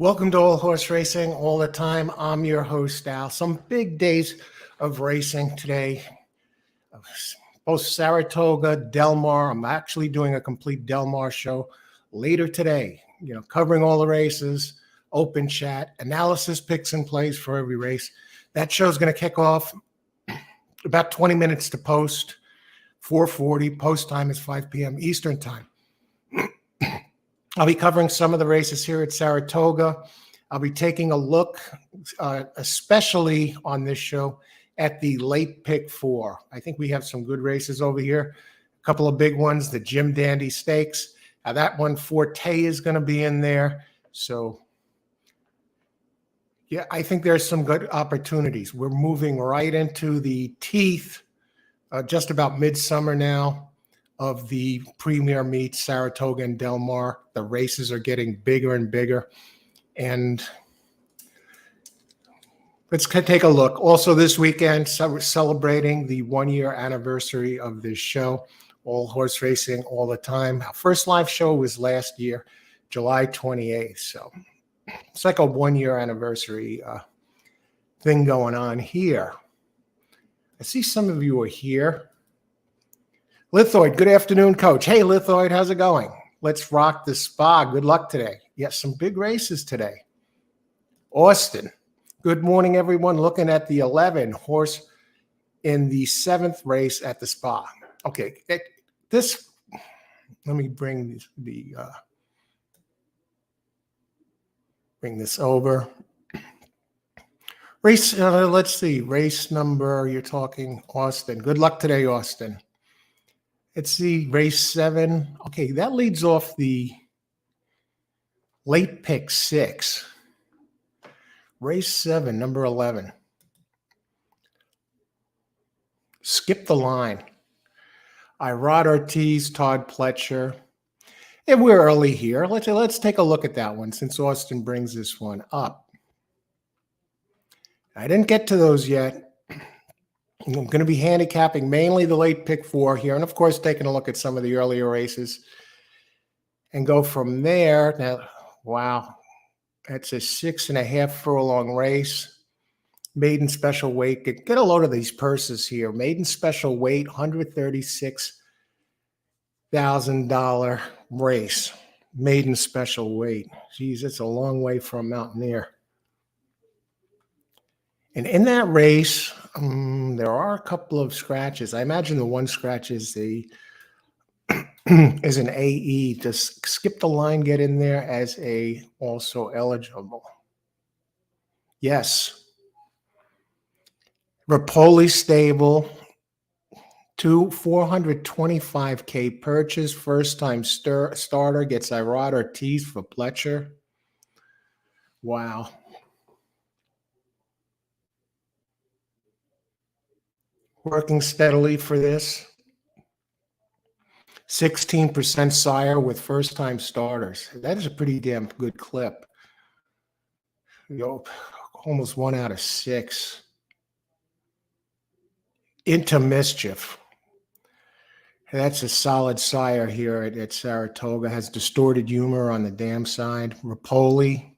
Welcome to All Horse Racing all the time. I'm your host, Al. Some big days of racing today. Both Saratoga, Del Mar. I'm actually doing a complete Del Mar show later today, covering all the races, open chat, analysis, picks and plays for every race. That show's going to kick off about 20 minutes to post, 4:40. Post time is 5 p.m. Eastern time. I'll be covering some of the races here at Saratoga. I'll be taking a look, especially on this show, at the late pick 4. I think we have some good races over here. A couple of big ones, the Jim Dandy Stakes. Now that one, Forte, is going to be in there. So, yeah, I think there's some good opportunities. We're moving right into the teeth, just about midsummer now, of the premier meets, Saratoga and Del Mar. The races are getting bigger and bigger. And let's take a look. Also this weekend, we're celebrating the 1-year anniversary of this show, All Horse Racing All the Time. Our first live show was last year, July 28th. So it's like a 1-year anniversary thing going on here. I see some of you are here. Lithoid, good afternoon, Coach. Hey, Lithoid, how's it going? Let's rock the spa. Good luck today. Yes, some big races today. Austin, good morning, everyone. Looking at the 11 horse in the 7th race at the spa. Okay, let me bring bring this over. Race, let's see, race number, you're talking Austin. Good luck today, Austin. Let's see, race 7. Okay, that leads off the late pick 6. Race 7, number 11. Skip the line. Irod Ortiz, Todd Pletcher. And we're early here. Let's take a look at that one since Austin brings this one up. I didn't get to those yet. I'm going to be handicapping mainly the late pick 4 here, and of course taking a look at some of the earlier races and go from there. Now, wow, that's a 6.5 furlong race. Maiden special weight. Get a load of these purses here. Maiden special weight, $136,000 race. Maiden special weight. Geez, it's a long way from Mountaineer. And in that race, there are a couple of scratches. I imagine the one scratch is an AE. Does Skip the Line get in there as a also eligible? Yes. Rapoli stable, 425K purchase. First time starter gets Irod Ortiz for Pletcher. Wow. Working steadily for this. 16% sire with first-time starters. That is a pretty damn good clip. Almost 1 out of 6. Into Mischief. That's a solid sire here at Saratoga. Has distorted humor on the dam side. Rapoli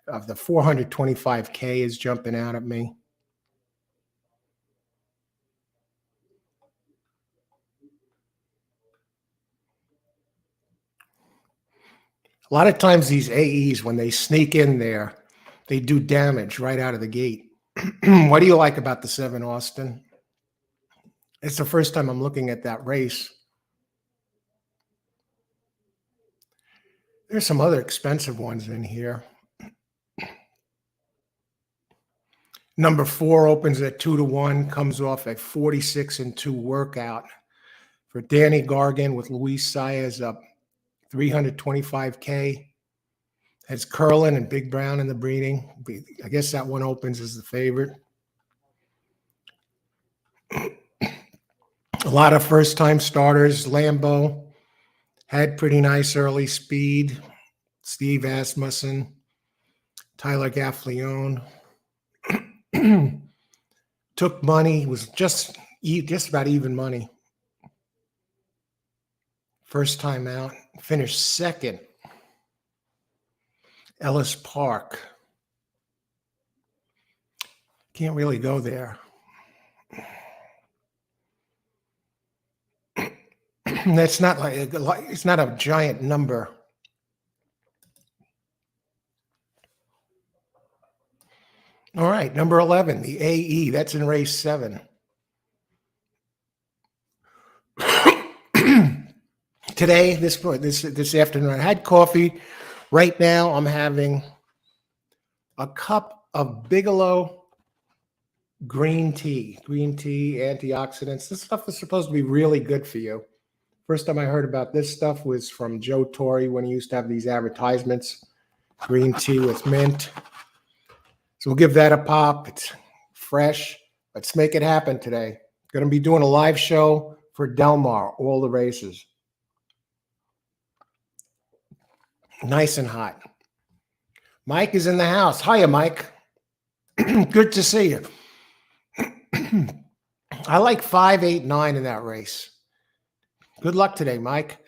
of the 425K is jumping out at me. A lot of times these AEs, when they sneak in there, they do damage right out of the gate. What do you like about the 7, Austin? It's the first time I'm looking at that race. There's some other expensive ones in here. Number 4 opens at 2-1, comes off at 46-2 workout. For Danny Gargan with Luis Saez up 325K. Has Curlin and Big Brown in the breeding. I guess that one opens as the favorite. A lot of first-time starters. Lambeau had pretty nice early speed. Steve Asmussen, Tyler Gaffleone. Took money, was just about even money. First time out, finished second. Ellis Park. Can't really go there. That's not like it's not a giant number. All right, number 11, the AE. That's in race 7. Today, this afternoon, I had coffee. Right now, I'm having a cup of Bigelow green tea. Green tea, antioxidants. This stuff is supposed to be really good for you. First time I heard about this stuff was from Joe Torre when he used to have these advertisements. Green tea with mint. So we'll give that a pop. It's fresh. Let's make it happen today. Going to be doing a live show for Del Mar, all the races. Nice and hot. Mike is in the house. Hiya, Mike. Good to see you. I like 5, 8, 9 in that race. Good luck today, Mike.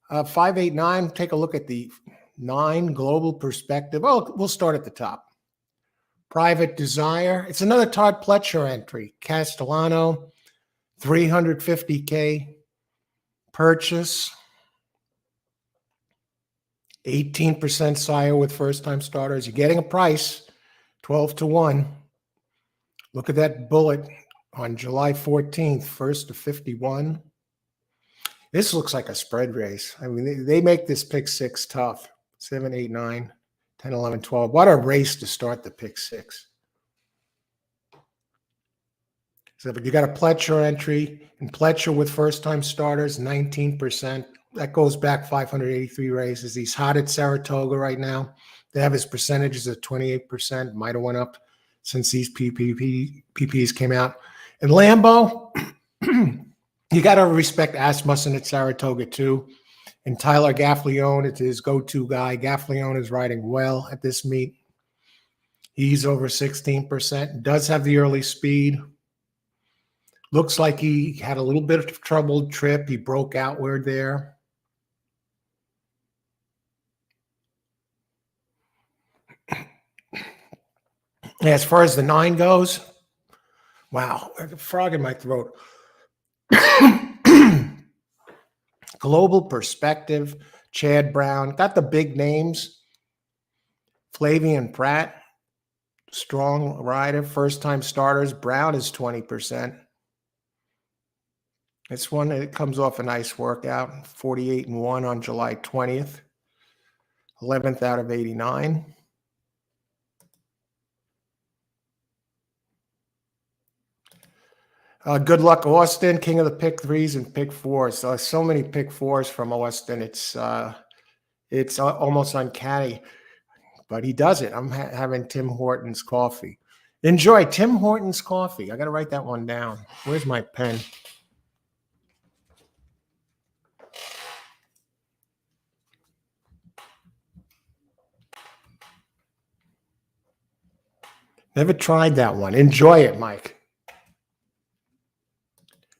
5, 8, 9. Take a look at the 9 global perspective. Oh, we'll start at the top. Private Desire. It's another Todd Pletcher entry. Castellano, 350K purchase. 18% sire with first-time starters. You're getting a price, 12-1. Look at that bullet on July 14th, first to 51. This looks like a spread race. I mean, they make this pick 6 tough. 7, 8, 9, 10, 11, 12. What a race to start the pick 6. So you got a Pletcher entry, and Pletcher with first-time starters, 19%. That goes back 583 races. He's hot at Saratoga right now. They have his percentages at 28%. Might have went up since these PPs came out. And Lambo, you got to respect Asmussen at Saratoga too. And Tyler Gaffalione, it's his go-to guy. Gaffalione is riding well at this meet. He's over 16%. Does have the early speed. Looks like he had a little bit of troubled trip. He broke outward there. As far as the 9 goes, wow, a frog in my throat. Global perspective, Chad Brown, got the big names. Flavian Pratt, strong rider, first-time starters. Brown is 20%. It's one that comes off a nice workout, 48-1 on July 20th, 11th out of 89. Good luck, Austin, king of the pick 3s and pick 4s. So many pick 4s from Austin. It's almost uncanny, but he does it. I'm having Tim Hortons coffee. Enjoy Tim Hortons coffee. I got to write that one down. Where's my pen? Never tried that one. Enjoy it, Mike.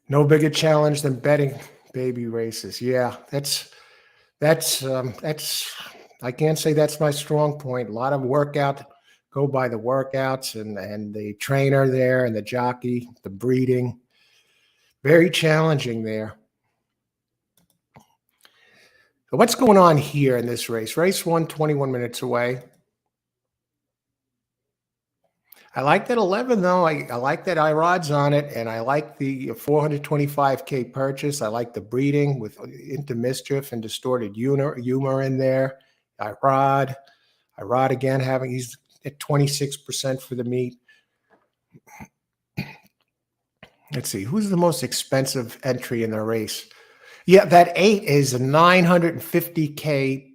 No bigger challenge than betting baby races. Yeah, that's I can't say that's my strong point. A lot of workout, go by the workouts and the trainer there and the jockey, the breeding. Very challenging there. So what's going on here in this race? Race 1, 21 minutes away. I like that 11, though. I like that IROD's on it, and I like the 425K purchase. I like the breeding with Into Mischief and Distorted Humor in there. IROD again, he's at 26% for the meet. Let's see, who's the most expensive entry in the race? Yeah, that 8 is a 950K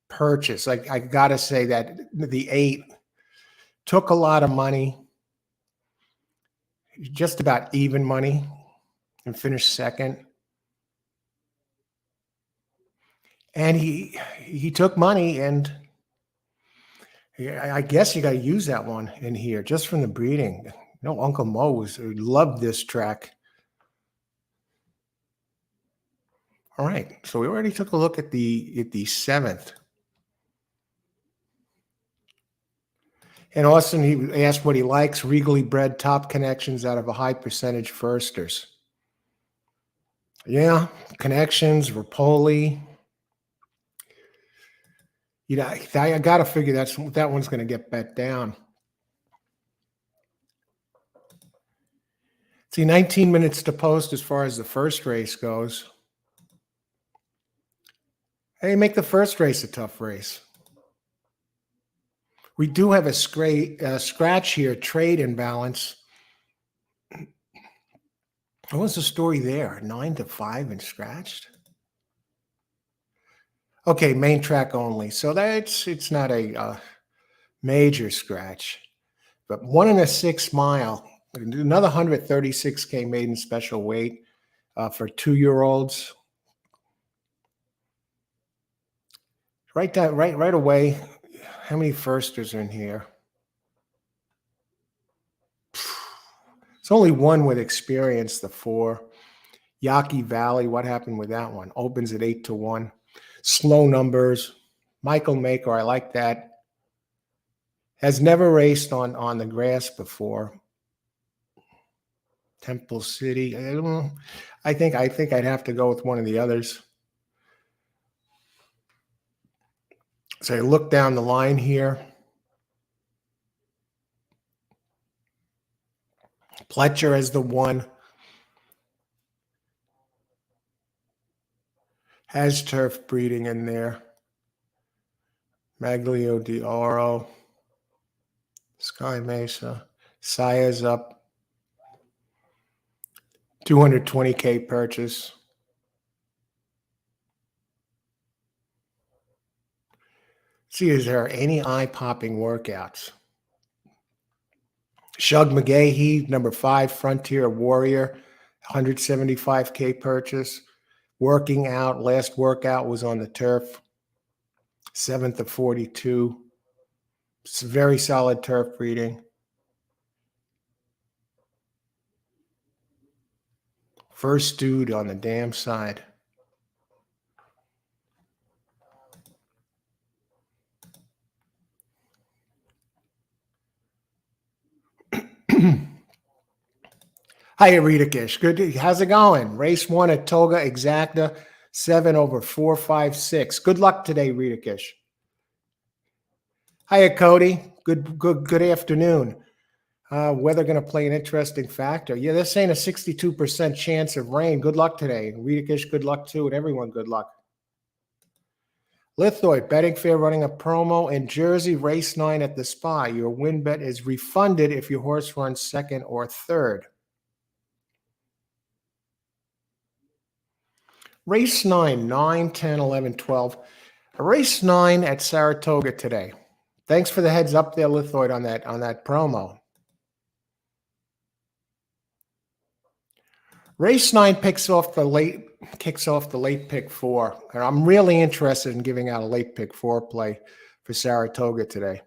purchase. I got to say that the 8 took a lot of money, just about even money, and finished second. And he took money, and I guess you got to use that one in here just from the breeding. You know, Uncle Mo loved this track. All right, so we already took a look at the 7th. And Austin, he asked what he likes, regally bred top connections out of a high percentage firsters. Yeah, connections, Rapoli. You know, I got to figure that one's going to get bet down. See, 19 minutes to post as far as the first race goes. Hey, make the first race a tough race. We do have a scratch here, trade imbalance. What was the story there? 9-5 and scratched? Okay, main track only. So it's not a major scratch. But 1 1/6 mile, another 136K maiden special weight for 2-year-olds. Right away. How many firsters are in here? It's only one with experience, the 4. Yaqui Valley, what happened with that one? Opens at 8-1. Slow numbers. Michael Maker, I like that. Has never raced on the grass before. Temple City. I think I'd have to go with one of the others. So I look down the line here. Pletcher as the 1. Has turf breeding in there. Maglio d'Oro. Sky Mesa. Saya's up. 220K purchase. See, is there any eye-popping workouts? Shug McGahee, number 5, Frontier Warrior, 175K purchase. Working out, last workout was on the turf, 7th of 42. It's very solid turf breeding. First dude on the damn side. Hi, Ritakish. Good. How's it going? Race 1 at Toga Exacta, 7/456. Good luck today, Ritakish. Hiya, Cody. Good afternoon. Weather going to play an interesting factor. Yeah, they're saying a 62% chance of rain. Good luck today. Ritakish, good luck too, and everyone, good luck. Lithoid, betting fair running a promo in Jersey, race 9 at the Spa. Your win bet is refunded if your horse runs 2nd or 3rd. Race 9, 10, 11, 12. Race 9 at Saratoga today. Thanks for the heads up there, Lithoid, on that promo. Race 9 kicks off the late pick 4. And I'm really interested in giving out a late pick 4 play for Saratoga today.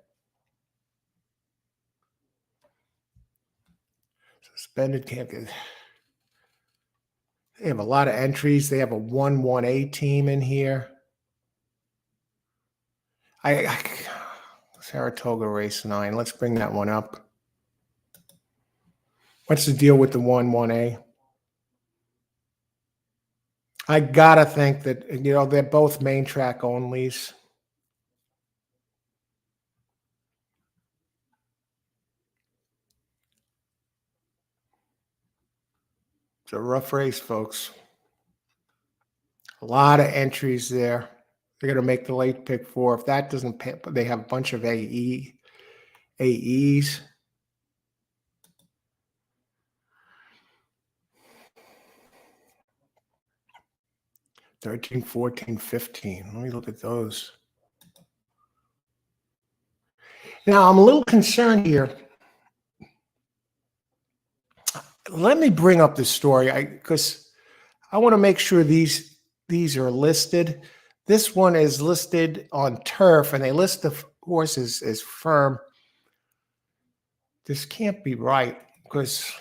Suspended camp. They have a lot of entries. They have a 1-1A team in here. Saratoga race 9. Let's bring that one up. What's the deal with the 1-1A? I gotta think that, they're both main track onlys. It's a rough race, folks. A lot of entries there. They're going to make the late pick 4. If that doesn't pay, they have a bunch of AEs. 13, 14, 15. Let me look at those. Now, I'm a little concerned here. Let me bring up this story because I want to make sure these are listed. This one is listed on turf, and they list the horses as firm. This can't be right because,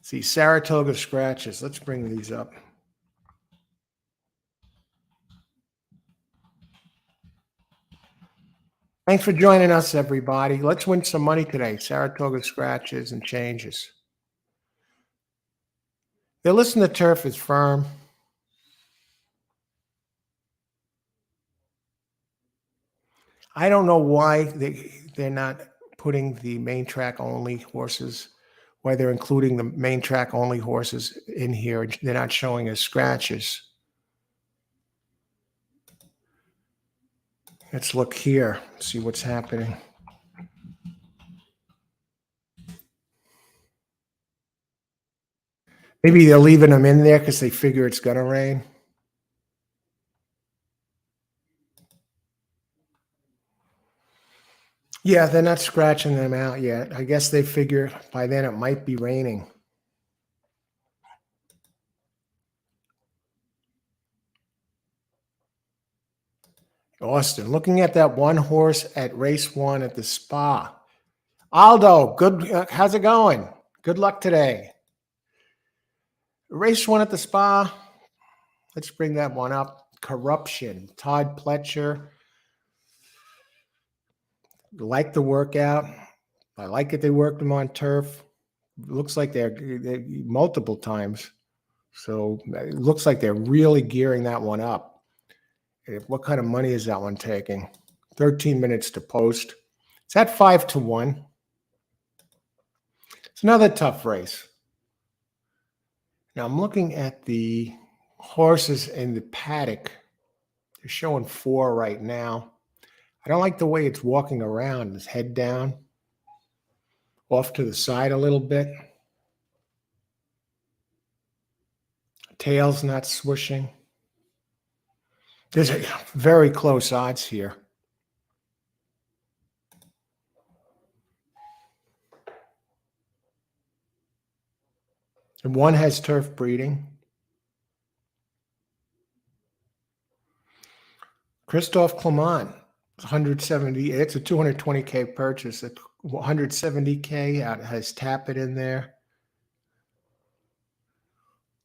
see, Saratoga scratches. Let's bring these up. Thanks for joining us, everybody. Let's win some money today. Saratoga scratches and changes. The listen to turf is firm. I don't know why they're not putting the main track only horses, why they're including the main track only horses in here. They're not showing as scratches. Let's look here, see what's happening. Maybe they're leaving them in there because they figure it's going to rain. Yeah, they're not scratching them out yet. I guess they figure by then it might be raining. Austin, looking at that one horse at race 1 at the Spa. Aldo, good. How's it going? Good luck today. Race 1 at the Spa. Let's bring that one up. Corruption. Todd Pletcher. Like the workout. I like it. They worked them on turf. Looks like they're multiple times. So it looks like they're really gearing that one up. What kind of money is that one taking? 13 minutes to post. It's at 5-1. It's another tough race. Now I'm looking at the horses in the paddock. They're showing 4 right now. I don't like the way it's walking around. Its head down, off to the side a little bit. Tail's not swishing. There's very close odds here. And one has turf breeding. Christophe Clement, 170. It's a 220K purchase. At 170K has Tappet in there.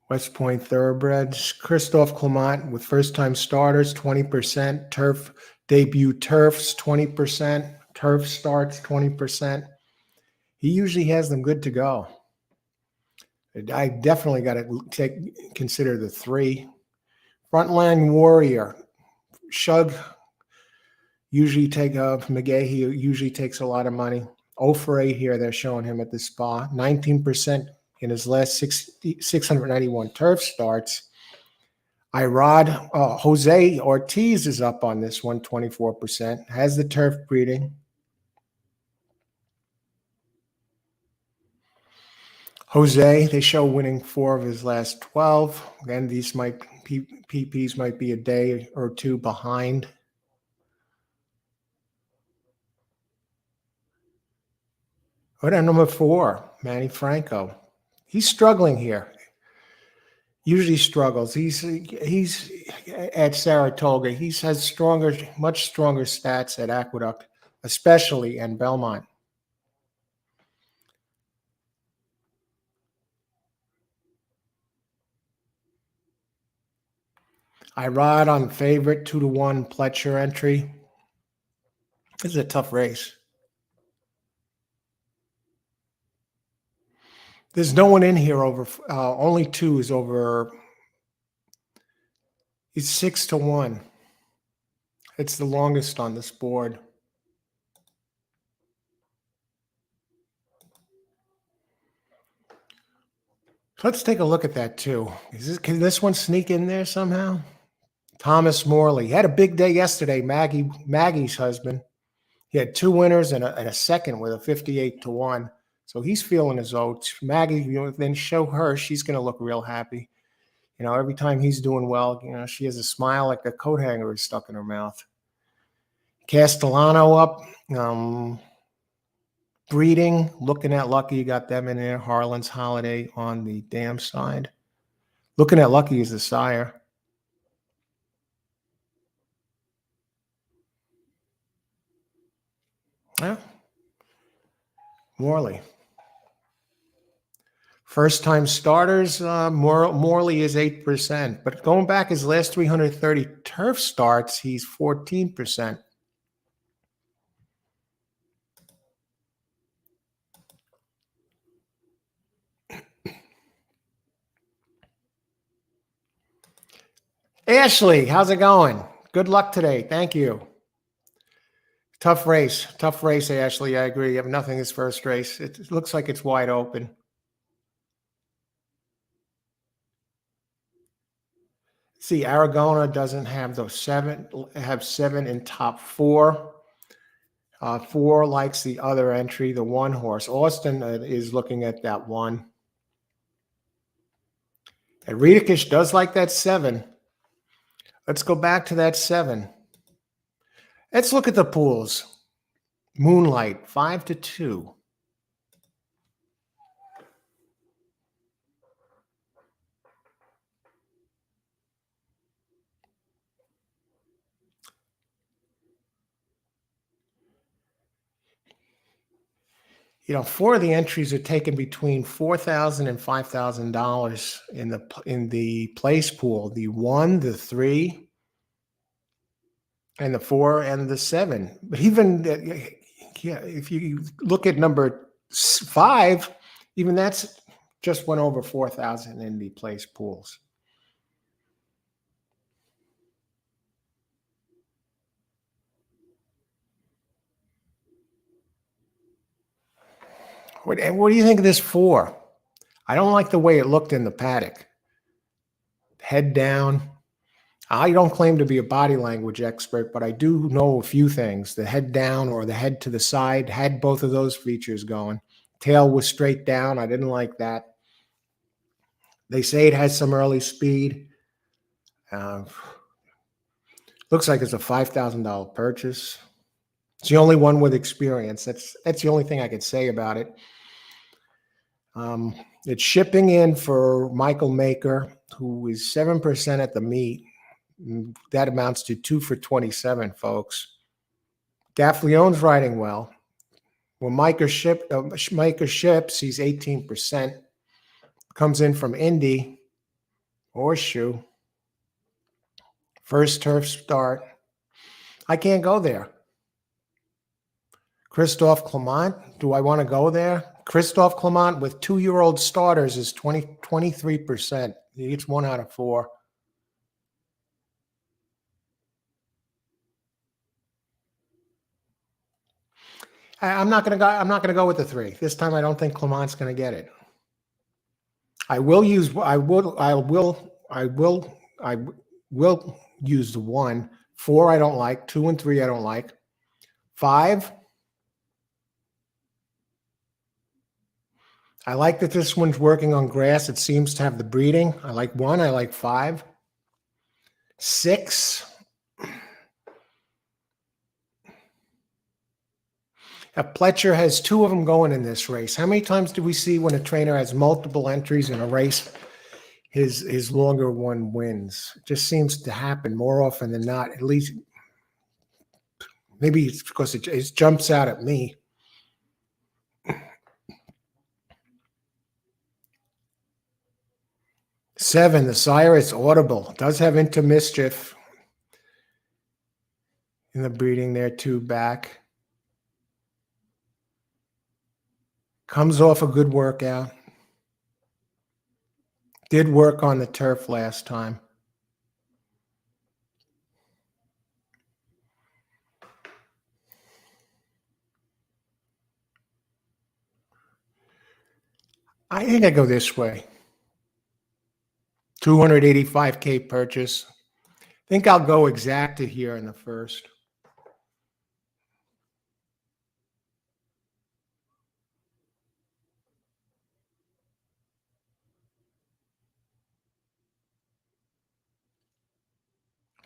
West Point Thoroughbreds. Christophe Clement with first-time starters, 20%. Turf debut turfs, 20%. Turf starts, 20%. He usually has them good to go. I definitely got to consider the 3. Frontline Warrior. Shug usually McGahee usually takes a lot of money. 0-for-8 here, they're showing him at the Spa. 19% in his last 691 turf starts. Jose Ortiz is up on this one, 24%. Has the turf breeding. Jose, they show winning 4 of his last 12. Again, these PPs might be a day or 2 behind. What at number 4, Manny Franco. He's struggling here. Usually struggles. He's at Saratoga. He has much stronger stats at Aqueduct, especially, and Belmont. I ride on favorite 2-1 Pletcher entry. This is a tough race. There's no one in here over. Only 2 is over. It's 6-1. It's the longest on this board. Let's take a look at that too. Can this one sneak in there somehow? Thomas Morley had a big day yesterday. Maggie's husband. He had 2 winners and a second with a 58-1. So he's feeling his oats. Maggie, then show her. She's going to look real happy. Every time he's doing well, she has a smile like a coat hanger is stuck in her mouth. Castellano up. Breeding, looking at Lucky, you got them in there. Harlan's Holiday on the dam side. Looking at Lucky is the sire. Yeah. Morley. First-time starters, Morley is 8%. But going back his last 330 turf starts, he's 14%. Ashley, how's it going? Good luck today. Thank you. Tough race. Tough race, Ashley. I agree. You have nothing this first race. It looks like it's wide open. See, Aragona doesn't have those seven, have seven in top four. Four likes the other entry, the one horse. Austin is looking at that one. And Redikish does like that seven. Let's go back to that seven. Let's look at the pools. Moonlight, 5-2. Four of the entries are taken between $4,000 and $5,000 in the place pool. The 1, the 3, and the 4 and the 7. But even if you look at number 5, even that's just went over 4,000 in the place pools. What do you think of this 4? I don't like the way it looked in the paddock. Head down. I don't claim to be a body language expert, but I do know a few things. The head down or the head to the side had both of those features going. Tail was straight down. I didn't like that. They say it has some early speed. Looks like it's a $5,000 purchase. It's the only one with experience. That's the only thing I could say about it. It's shipping in for Michael Maker, who is 7% at the meet. That amounts to 2 for 27, folks. Gaffleone's riding well. When Maker ships, he's 18%. Comes in from Indy, Horseshoe. First turf start. I can't go there. Christophe Clement, do I want to go there? Christophe Clement with 2-year-old starters is 23%. He gets 1 out of 4. I'm not going to go with the 3. This time I don't think Clement's going to get it. I will use the 1. 4 I don't like. 2 and 3 I don't like. 5. I like that this one's working on grass. It seems to have the breeding. I like 1. I like 5. 6. Pletcher has 2 of them going in this race. How many times do we see when a trainer has multiple entries in a race, his longer one wins? It just seems to happen more often than not. At least maybe it's because it jumps out at me. 7, the sire is audible. Does have into mischief in the breeding there too back. Comes off a good workout. Did work on the turf last time. I think I go this way. 285K purchase. I think I'll go exacta here in the first.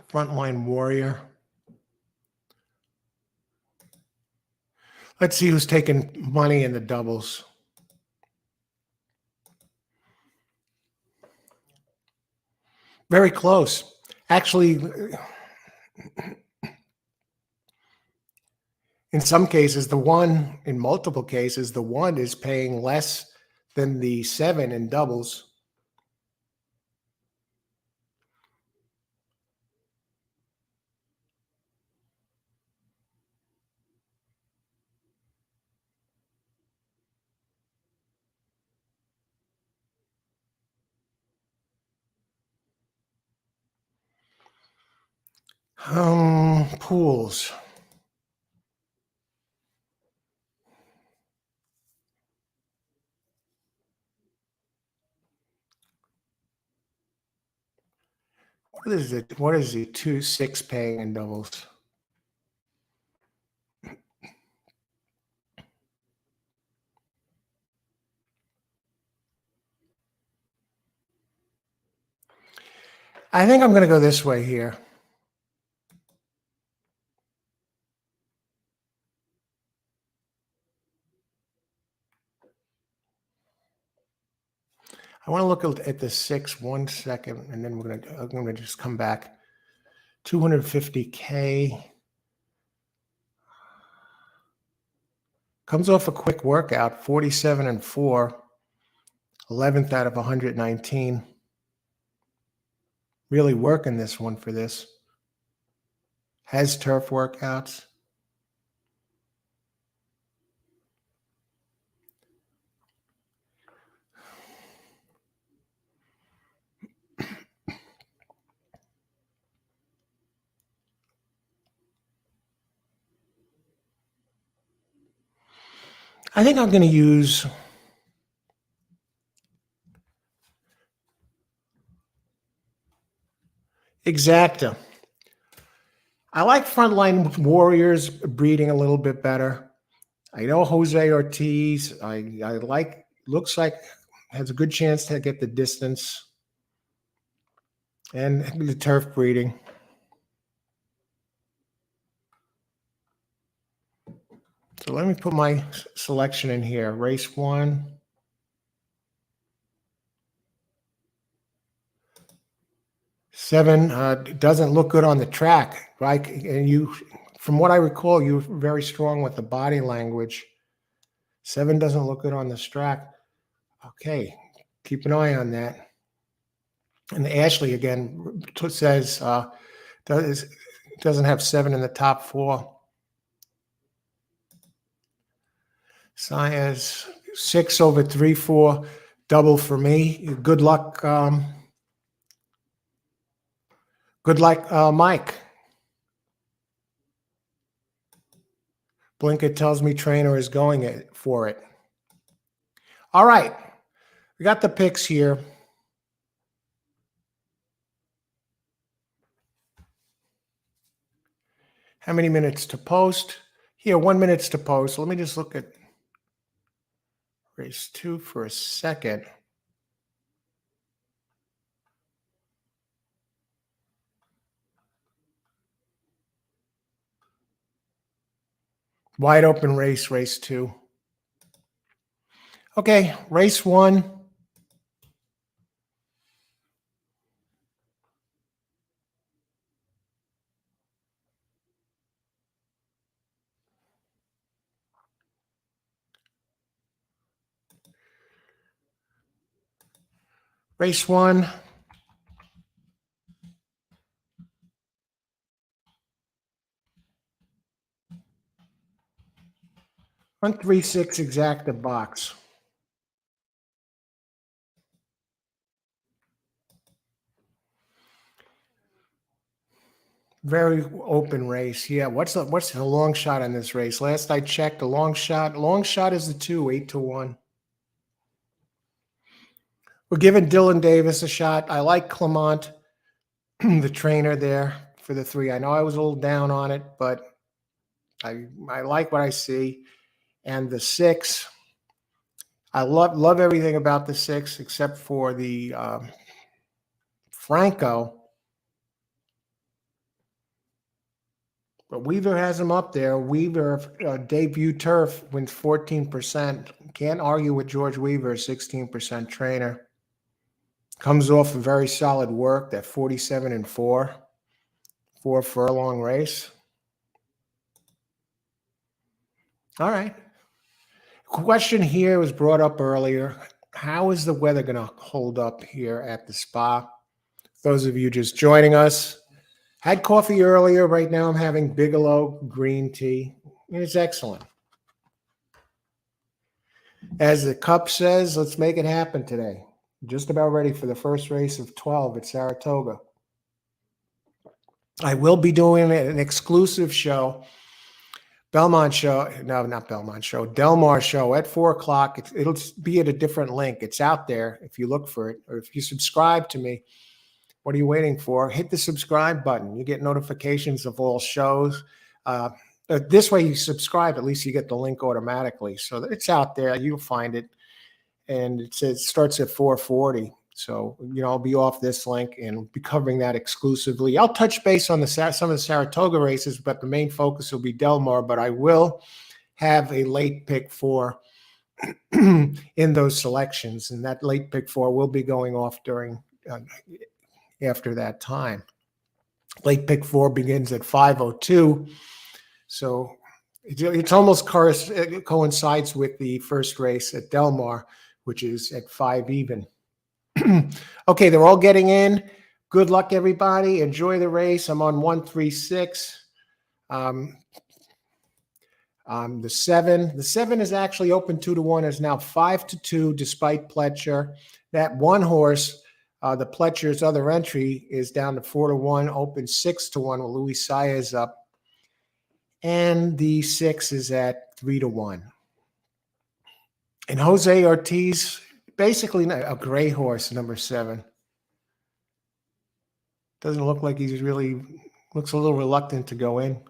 Frontline Warrior. Let's see who's taking money in the doubles. Very close. Actually, in some cases, in multiple cases, the 1 is paying less than the 7 in doubles. Pools. What is it? What is the 2-6 paying in doubles? I think I'm going to go this way here. I want to look at the 6 1 second, and then I'm going to just come back. 250K. Comes off a quick workout, 47 and 4, 11th out of 119. Really working this one for this. Has turf workouts. I think I'm going to use Exacta. I like Frontline Warriors breeding a little bit better. I know Jose Ortiz. I like, looks like has a good chance to get the distance and the turf breeding. So let me put my selection in here. Race 1. Seven doesn't look good on the track, right? And you, from what I recall, you were very strong with the body language. 7 doesn't look good on this track. Okay, keep an eye on that. And Ashley again says doesn't have 7 in the top 4. Saez 6 over 3-4, double for me. Good luck. Good luck, Mike. Blinket tells me trainer is going for it. All right, we got the picks here. How many minutes to post? Here, 1 minute to post. Let me just look at race 2 for a second. Wide open race, race 2. Okay, race 1. Race 1. Front 3-6 exacta box. Very open race. Yeah, what's the long shot on this race? Last I checked, the long shot is the 2, 8-1. We're giving Dylan Davis a shot. I like Clement, the trainer there for the 3. I know I was a little down on it, but I like what I see. And the 6, I love everything about the 6 except for the Franco. But Weaver has him up there. Weaver, debut turf, wins 14%. Can't argue with George Weaver, 16% trainer. Comes off a very solid work, that 47 and 4 furlong race. All right. Question here was brought up earlier. How is the weather going to hold up here at the spa? Those of you just joining us, had coffee earlier. Right now I'm having Bigelow green tea. It's excellent. As the cup says, let's make it happen today. Just about ready for the first race of 12 at Saratoga. I will be doing an exclusive show, Belmont show. No, not Belmont show, Delmar show at 4 o'clock. It'll be at a different link. It's out there if you look for it, or if you subscribe to me. What are you waiting for? Hit the subscribe button. You get notifications of all shows. This way you subscribe, at least you get the link automatically. So it's out there. You'll find it. And it says starts at 4:40. So, I'll be off this link and be covering that exclusively. I'll touch base on some of the Saratoga races, but the main focus will be Delmar. But I will have a late pick 4 in those selections. And that late pick 4 will be going off after that time. Late pick 4 begins at 5:02. So it's almost coincides with the first race at Delmar, which is at 5 even. Okay, they're all getting in. Good luck, everybody. Enjoy the race. I'm on 136. The 7. The 7 is actually open 2-1. Is now 5-2 despite Pletcher. That one horse, the Pletcher's other entry, is down to 4-1. Open 6-1 with Luis Saez up. And the 6 is at 3-1. And Jose Ortiz, basically a gray horse, number 7. Doesn't look like looks a little reluctant to go in.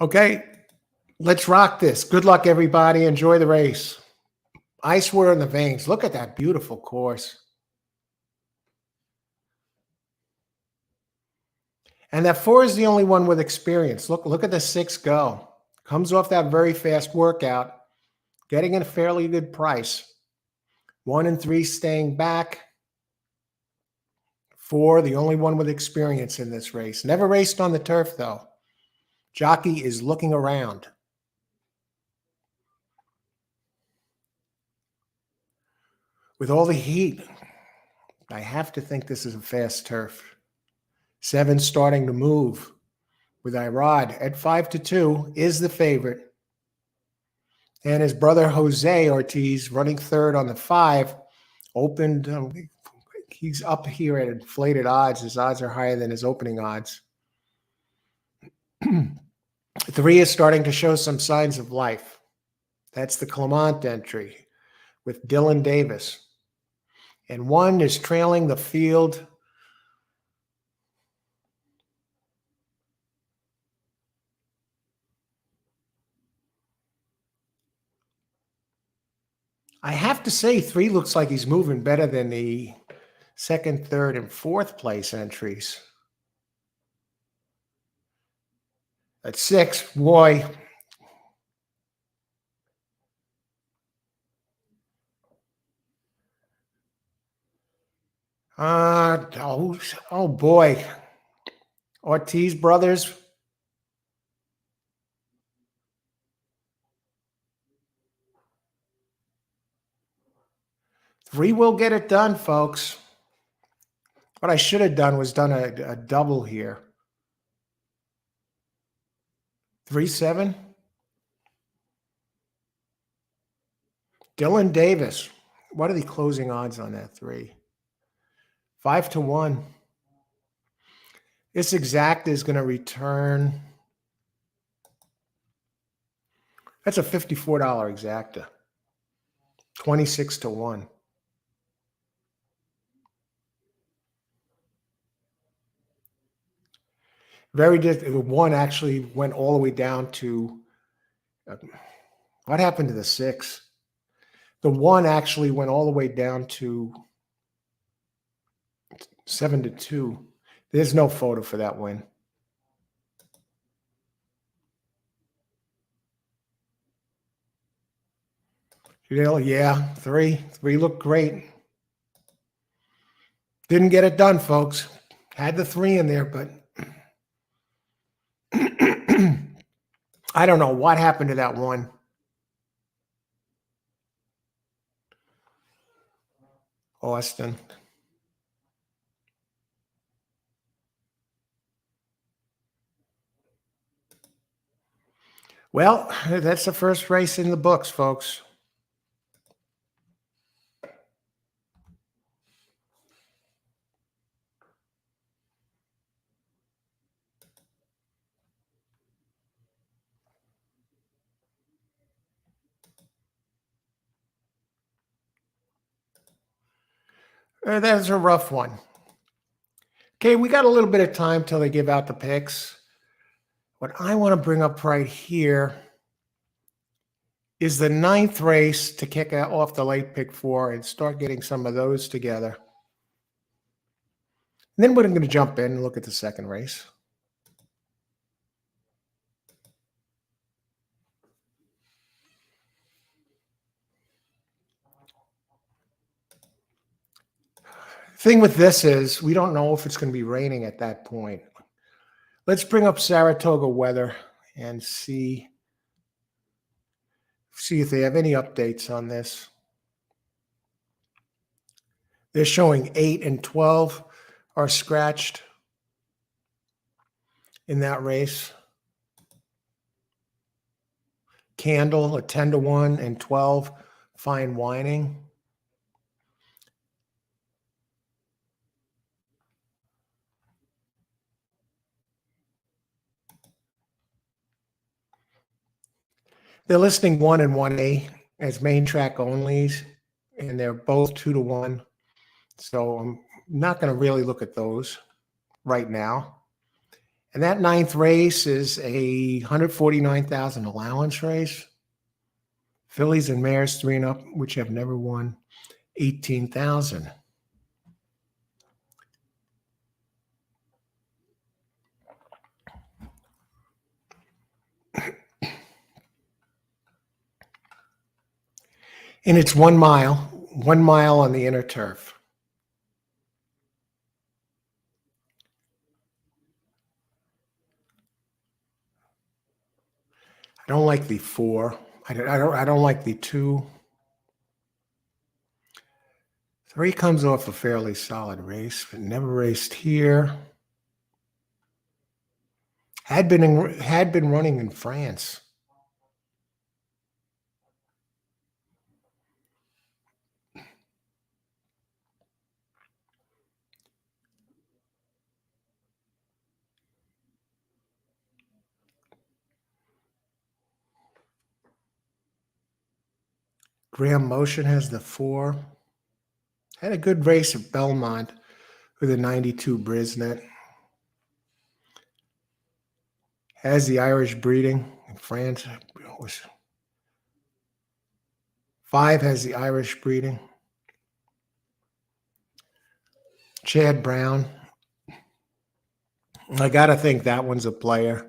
Okay, let's rock this. Good luck, everybody. Enjoy the race. Ice wear in the veins. Look at that beautiful course. And that 4 is the only one with experience. Look at the 6 go. Comes off that very fast workout, getting a fairly good price. 1 and 3 staying back. 4, the only one with experience in this race. Never raced on the turf, though. Jockey is looking around. With all the heat, I have to think this is a fast turf. 7 starting to move with Irod at 5-2 is the favorite. And his brother Jose Ortiz running third on the 5 opened. He's up here at inflated odds. His odds are higher than his opening odds. 3 is starting to show some signs of life. That's the Clement entry with Dylan Davis. And 1 is trailing the field. I have to say 3 looks like he's moving better than the 2nd, 3rd, and 4th place entries. At 6, boy. Oh boy. Ortiz brothers. Three will get it done, folks. What I should have done was done a double here. 3-7. Dylan Davis. What are the closing odds on that 3? 5-1. This exact is going to return. That's a $54 exacta. 26-1. Very different. 1 actually went all the way down to. What happened to the 6? The 1 actually went all the way down to 7-2. There's no photo for that win. Yeah, 3 looked great. Didn't get it done, folks. Had the 3 in there, but I don't know what happened to that 1. Austin. Well, that's the first race in the books, folks. That is a rough one. Okay, we got a little bit of time till they give out the picks. What I want to bring up right here is the 9th race to kick off the late pick 4 and start getting some of those together. And then we're going to jump in and look at the 2nd race. Thing with this is we don't know if it's going to be raining at that point. Let's bring up Saratoga weather and see if they have any updates on this. They're showing 8 and 12 are scratched in that race. Candle, a 10-1 and 12, fine whining. They're listing 1 and 1A as main track onlys, and they're both 2-1. So I'm not going to really look at those right now. And that 9th race is a 149,000 allowance race. Fillies and mares 3 and up, which have never won, 18,000. And it's 1 mile on the inner turf. I don't like the 4. I don't like the 2. 3 comes off a fairly solid race, but never raced here. Had been running in France. Graham Motion has the 4. Had a good race at Belmont with a 92 Brisnet. Has the Irish breeding in France. 5 has the Irish breeding. Chad Brown. I got to think that one's a player.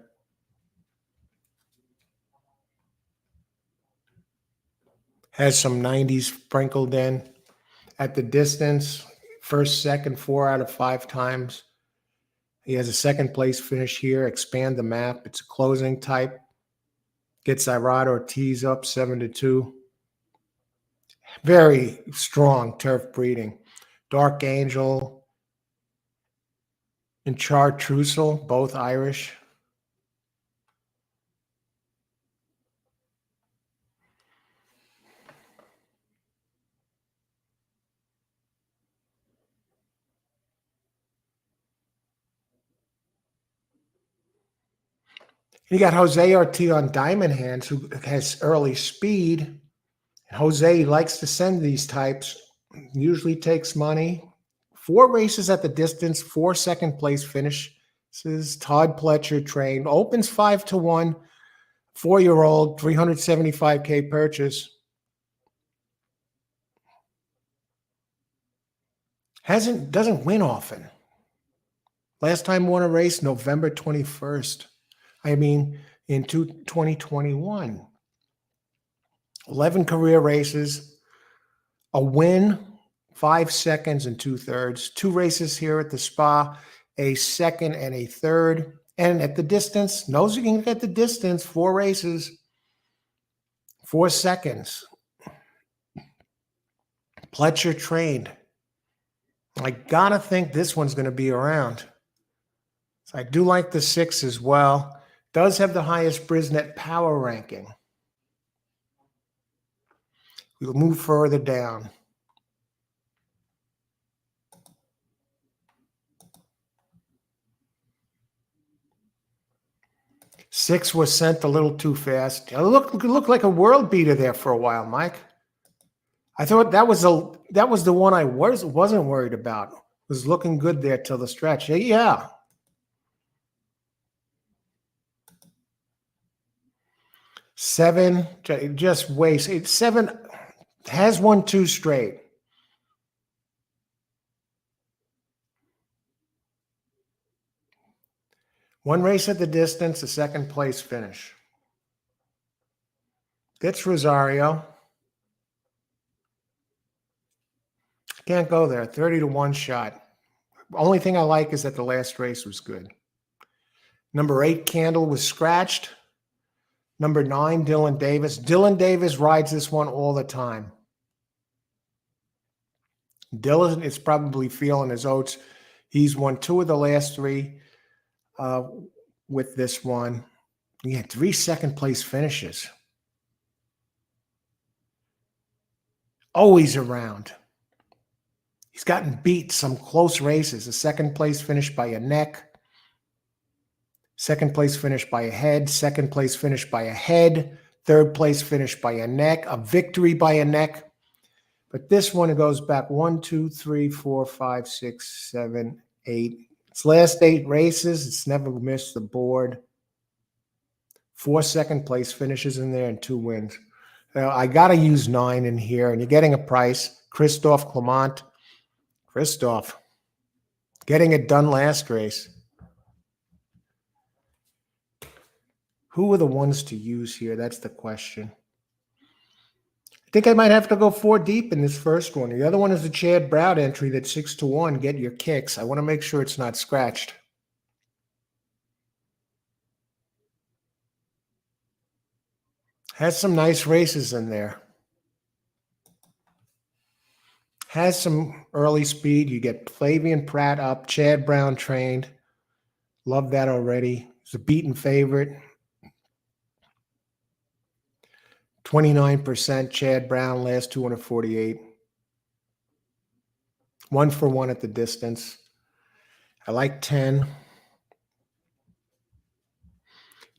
Has some 90s sprinkled in. At the distance, first, second, 4 out of 5 times. He has a 2nd place finish here. Expand the map. It's a closing type. Gets Irad Ortiz up 7-2. Very strong turf breeding. Dark Angel and Chartreuse, both Irish. You got Jose Ortiz on Diamond Hands, who has early speed. Jose likes to send these types, usually takes money. 4 races at the distance, 4 2nd place finishes. Todd Pletcher trained, opens 5-1, 4-year-old, $375K purchase. Doesn't win often. Last time won a race, November 21st. In 2021. 11 career races, a win, 5 seconds and 2/3. 2 races here at the Spa, a 2nd and a 3rd. And at the distance, knows you can get the distance, 4 races, 4 seconds. Pletcher trained. I gotta think this one's going to be around. So I do like the 6 as well. Does have the highest Brisnet power ranking. We'll move further down. Six was sent a little too fast. It looked like a world beater there for a while, Mike. I thought that was the one I wasn't worried about. Was looking good there till the stretch. Yeah. 7, just waste. It's 7 has won 2 straight. One race at the distance, a second place finish. Gets Rosario. Can't go there. 30-1 shot. Only thing I like is that the last race was good. Number 8, Candle, was scratched. Number 9, Dylan Davis. Dylan Davis rides this one all the time. Dylan is probably feeling his oats. He's won 2 of the last 3 with this one. He had 3 second-place finishes. Always around. He's gotten beat some close races. A second-place finish by a neck. Second place finish by a head, second place finish by a head, third place finish by a neck, a victory by a neck. But this one, it goes back 1, 2, 3, 4, 5, 6, 7, 8. Its last 8 races, it's never missed the board. 4 second place finishes in there and 2 wins. Now, I got to use 9 in here, and you're getting a price. Christophe Clement. Christophe getting it done last race. Who are the ones to use here? That's the question. I think I might have to go 4 deep in this first one. The other one is the Chad Brown entry that's 6-1. Get your kicks. I want to make sure it's not scratched. Has some nice races in there. Has some early speed. You get Flavian Pratt up, Chad Brown trained. Love that already. It's a beaten favorite. 29% Chad Brown, last 248. 1 for 1 at the distance. I like 10.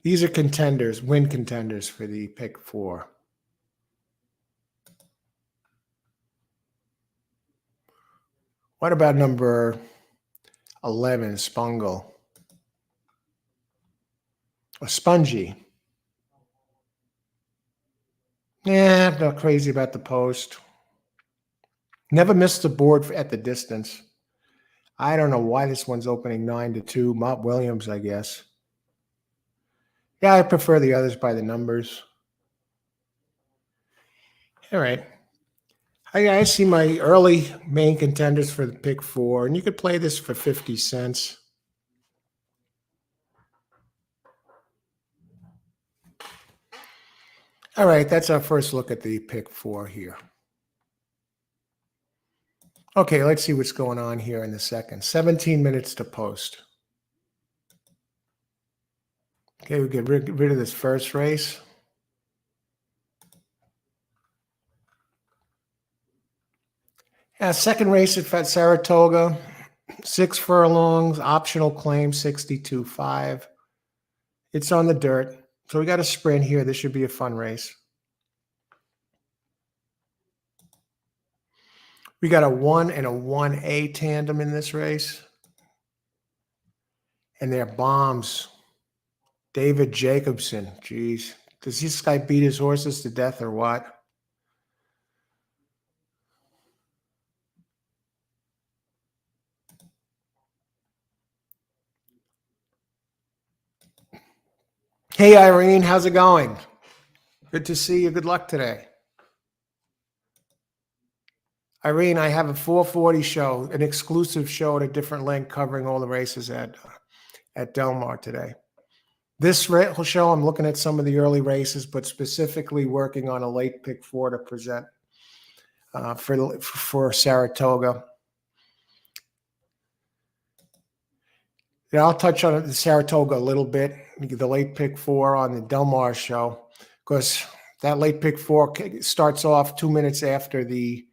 These are contenders, win contenders for the pick 4. What about number 11, Spungle? A Spongy. Yeah, I'm not crazy about the post. Never missed the board at the distance. I don't know why this one's opening 9-2. Mott Williams, I guess. Yeah, I prefer the others by the numbers. All right. I see my early main contenders for the pick 4, and you could play this for 50 cents. All right, that's our first look at the pick 4 here. Okay, let's see what's going on here in the second. 17 minutes to post. Okay, we get rid of this first race. Second race at Saratoga, 6 furlongs, optional claim, 62.5. It's on the dirt, so we got a sprint here. This should be a fun race. We got a 1 and a 1A tandem in this race. And they're bombs. David Jacobson. Jeez. Does this guy beat his horses to death or what? Hey, Irene. How's it going? Good to see you. Good luck today. Irene, I have a 440 show, an exclusive show at a different link covering all the races at Del Mar today. This show, I'm looking at some of the early races, but specifically working on a late pick 4 to present for Saratoga. Yeah, I'll touch on the Saratoga a little bit, the late pick 4 on the Del Mar show, because that late pick 4 starts off 2 minutes after the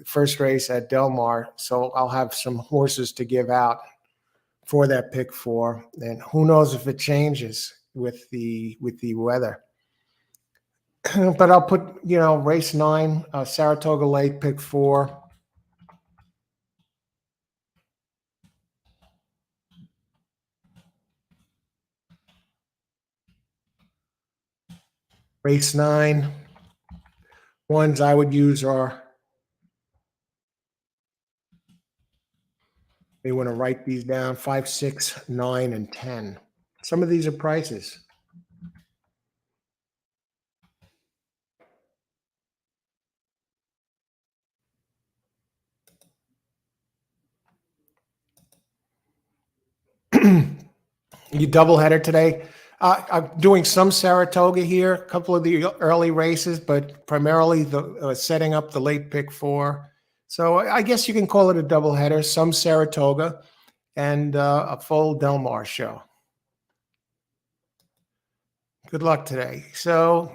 first race at Del Mar. So I'll have some horses to give out for that pick 4. And who knows if it changes with the weather. But I'll put, race 9, Saratoga Lake, pick 4. Race 9. Ones I would use are, they want to write these down, 5, 6, 9, and 10. Some of these are prices. You doubleheader today. I'm doing some Saratoga here, a couple of the early races, but primarily the setting up the late pick 4. So I guess you can call it a doubleheader. Some Saratoga and a full Del Mar show. Good luck today. So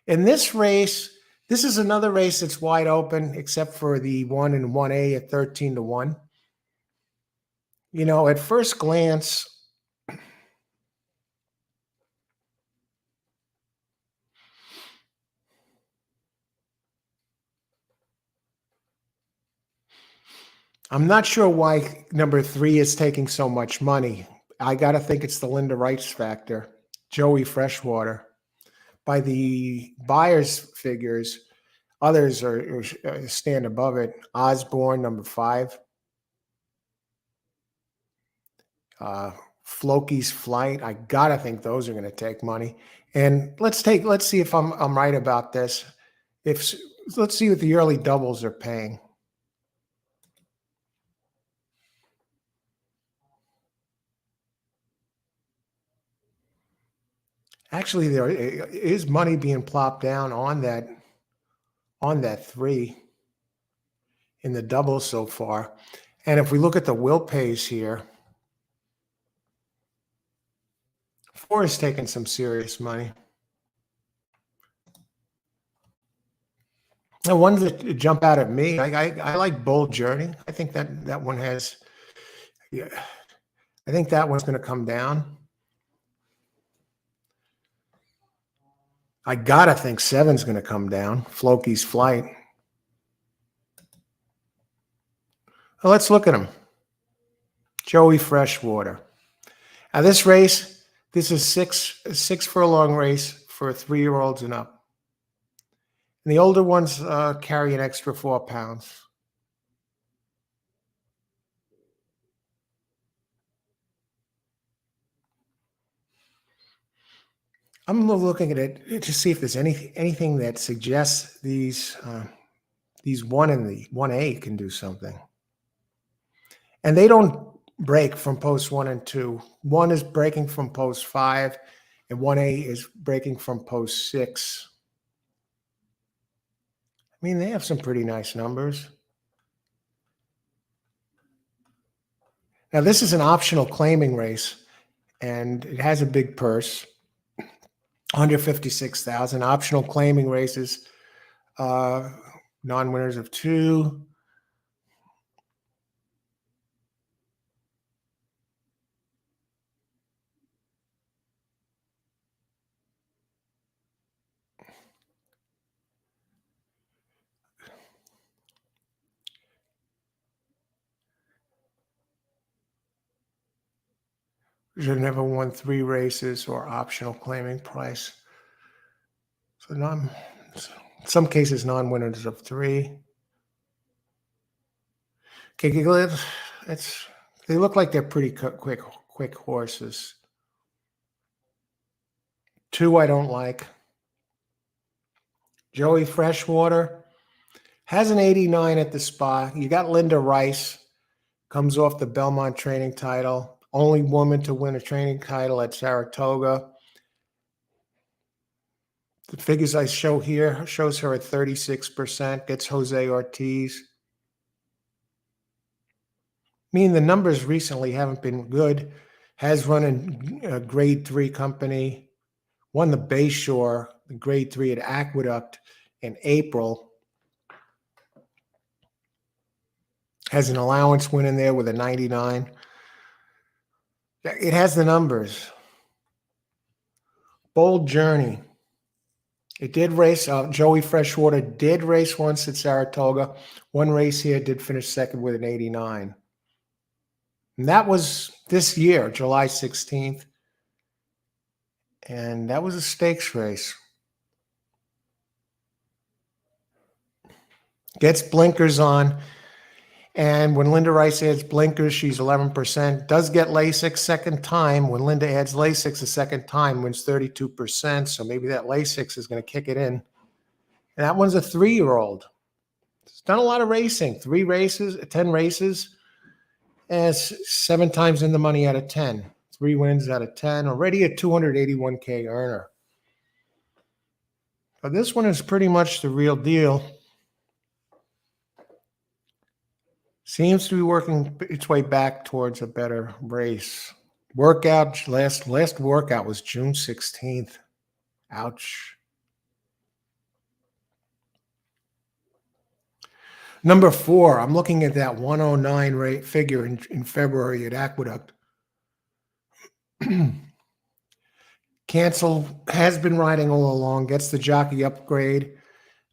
in this race, this is another race that's wide open, except for the 1 and 1A at 13-1. At first glance, I'm not sure why number 3 is taking so much money. I got to think it's the Linda Rice factor, Joey Freshwater. By the buyer's figures, others stand above it. Osborne, number 5. Floki's Flight. I got to think those are going to take money. And let's see if I'm right about this. Let's see what the early doubles are paying. Actually, there is money being plopped down on that 3 in the doubles so far. And if we look at the will pays here, 4 is taking some serious money. The ones that jump out at me, I like Bold Journey. I think that one has, yeah, I think that one's going to come down. I got to think 7's going to come down. Floki's Flight. Well, let's look at them. Joey Freshwater. Now this race, this is six furlong race for 3-year-olds and up. And the older ones carry an extra 4 pounds. I'm looking at it to see if there's anything that suggests these 1 and the 1A can do something. And they don't break from post 1 and 2. 1 is breaking from post 5, and 1A is breaking from post 6. I mean, they have some pretty nice numbers. Now, this is an optional claiming race, and it has a big purse, $156,000. Optional claiming races, non-winners of 2. Should never won 3 races or optional claiming price. So in some cases, non-winners of 3. Okay, they look like they're pretty quick horses. 2 I don't like. Joey Freshwater has an 89 at the spot. You got Linda Rice, comes off the Belmont training title. Only woman to win a training title at Saratoga. The figures I show here shows her at 36%, gets Jose Ortiz. Meaning the numbers recently haven't been good. Has run in a grade 3 company. Won the Bayshore, the grade 3 at Aqueduct in April. Has an allowance win in there with a 99. It has the numbers. Bold Journey. It did race. Joey Freshwater did race once at Saratoga. One race here, did finish second with an 89. And that was this year, July 16th. And that was a stakes race. Gets blinkers on. And when Linda Rice adds blinkers, she's 11%. Does get LASIK second time. When Linda adds LASIK a second time, wins 32%. So maybe that LASIK is going to kick it in. And that one's a 3-year-old. It's done a lot of racing. 3 races, 10 races, and 7 times in the money out of 10. 3 wins out of 10. Already a 281K earner. But this one is pretty much the real deal. Seems to be working its way back towards a better race. Workout, last workout was June 16th. Ouch. Number 4, I'm looking at that 109 rate figure in February at Aqueduct. Cancel has been riding all along, gets the jockey upgrade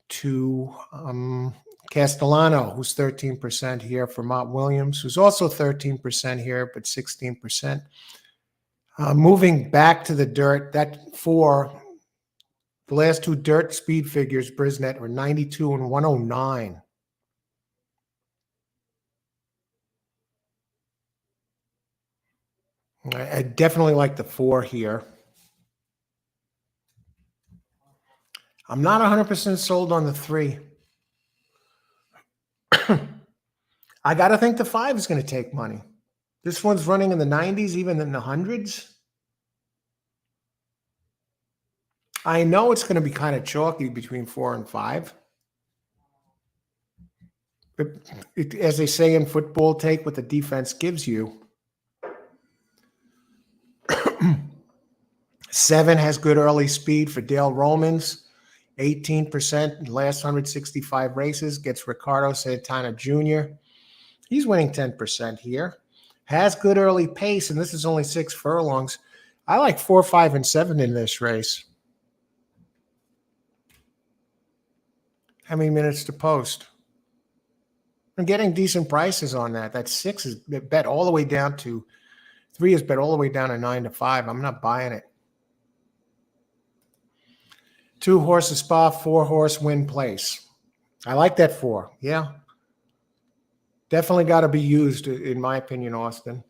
to Castellano, who's 13% here for Mott Williams, who's also 13% here, but 16%. Moving back to the dirt, that 4, the last 2 dirt speed figures, Brisnet, were 92 and 109. I definitely like the 4 here. I'm not 100% sold on the 3. I got to think the 5 is going to take money. This one's running in the 90s, even in the hundreds. I know it's going to be kind of chalky between 4 and 5. But as they say in football, take what the defense gives you. 7 has good early speed for Dale Romans. 18% in the last 165 races. Gets Ricardo Santana Jr. He's winning 10% here. Has good early pace, and this is only 6 furlongs. I like 4, 5, and 7 in this race. How many minutes to post? I'm getting decent prices on that. That 6 is bet all the way down to 3 is bet all the way down to 9 to 5. I'm not buying it. 2 horses Spa, 4 horse Win Place. I like that 4. Yeah. Definitely got to be used, in my opinion, Austin.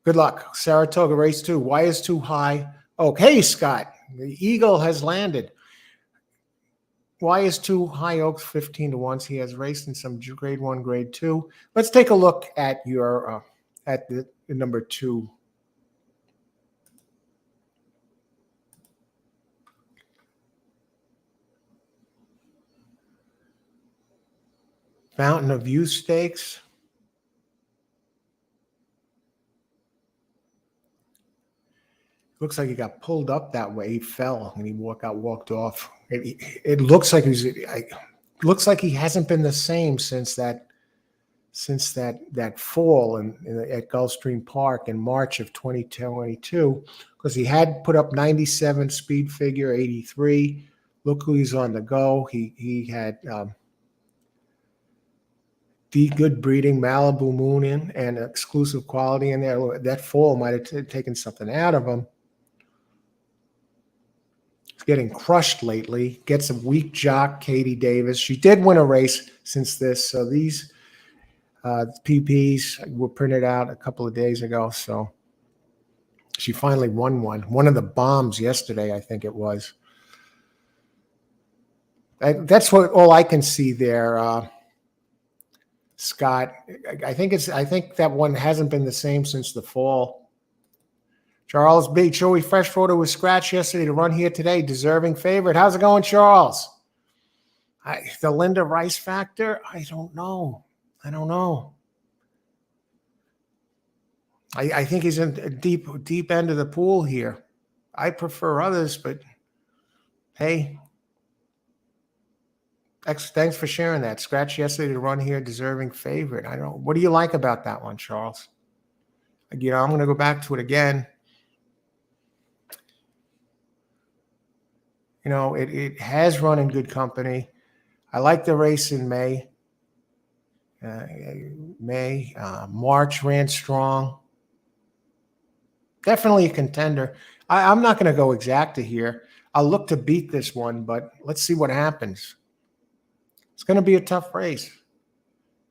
Good luck. Saratoga, race 2. Why is too high? Oh, hey, Scott. The Eagle has landed. Why is too high Oaks 15 to 1? He has raced in some grade 1, grade 2. Let's take a look at your at the number 2. Fountain of Youth Stakes. Looks like he got pulled up that way. He fell and he walked off. It looks like looks like he hasn't been the same since that fall at Gulfstream Park in March of 2022, because he had put up 97 speed figure, 83. Look who he's on the go. He had good breeding, Malibu Moon in, and exclusive quality in there. That fall might have taken something out of him. He's getting crushed lately. Gets a weak jock, Katie Davis. She did win a race since this. So these PPs were printed out a couple of days ago. So she finally won one. One of the bombs yesterday, I think it was. That's all I can see there. Scott, I think that one hasn't been the same since the fall. Charles B. Joey Freshwater was scratched yesterday to run here today. Deserving favorite. How's it going, Charles? The Linda Rice factor? I don't know. I think he's in a deep end of the pool here. I prefer others, but hey. Thanks for sharing that. Scratch yesterday to run here, deserving favorite. I don't. What do you like about that one, Charles? I'm going to go back to it again. You know, it has run in good company. I like the race in May. Uh, March ran strong. Definitely a contender. I'm not going to go exacta here. I'll look to beat this one, but let's see what happens. It's going to be a tough race.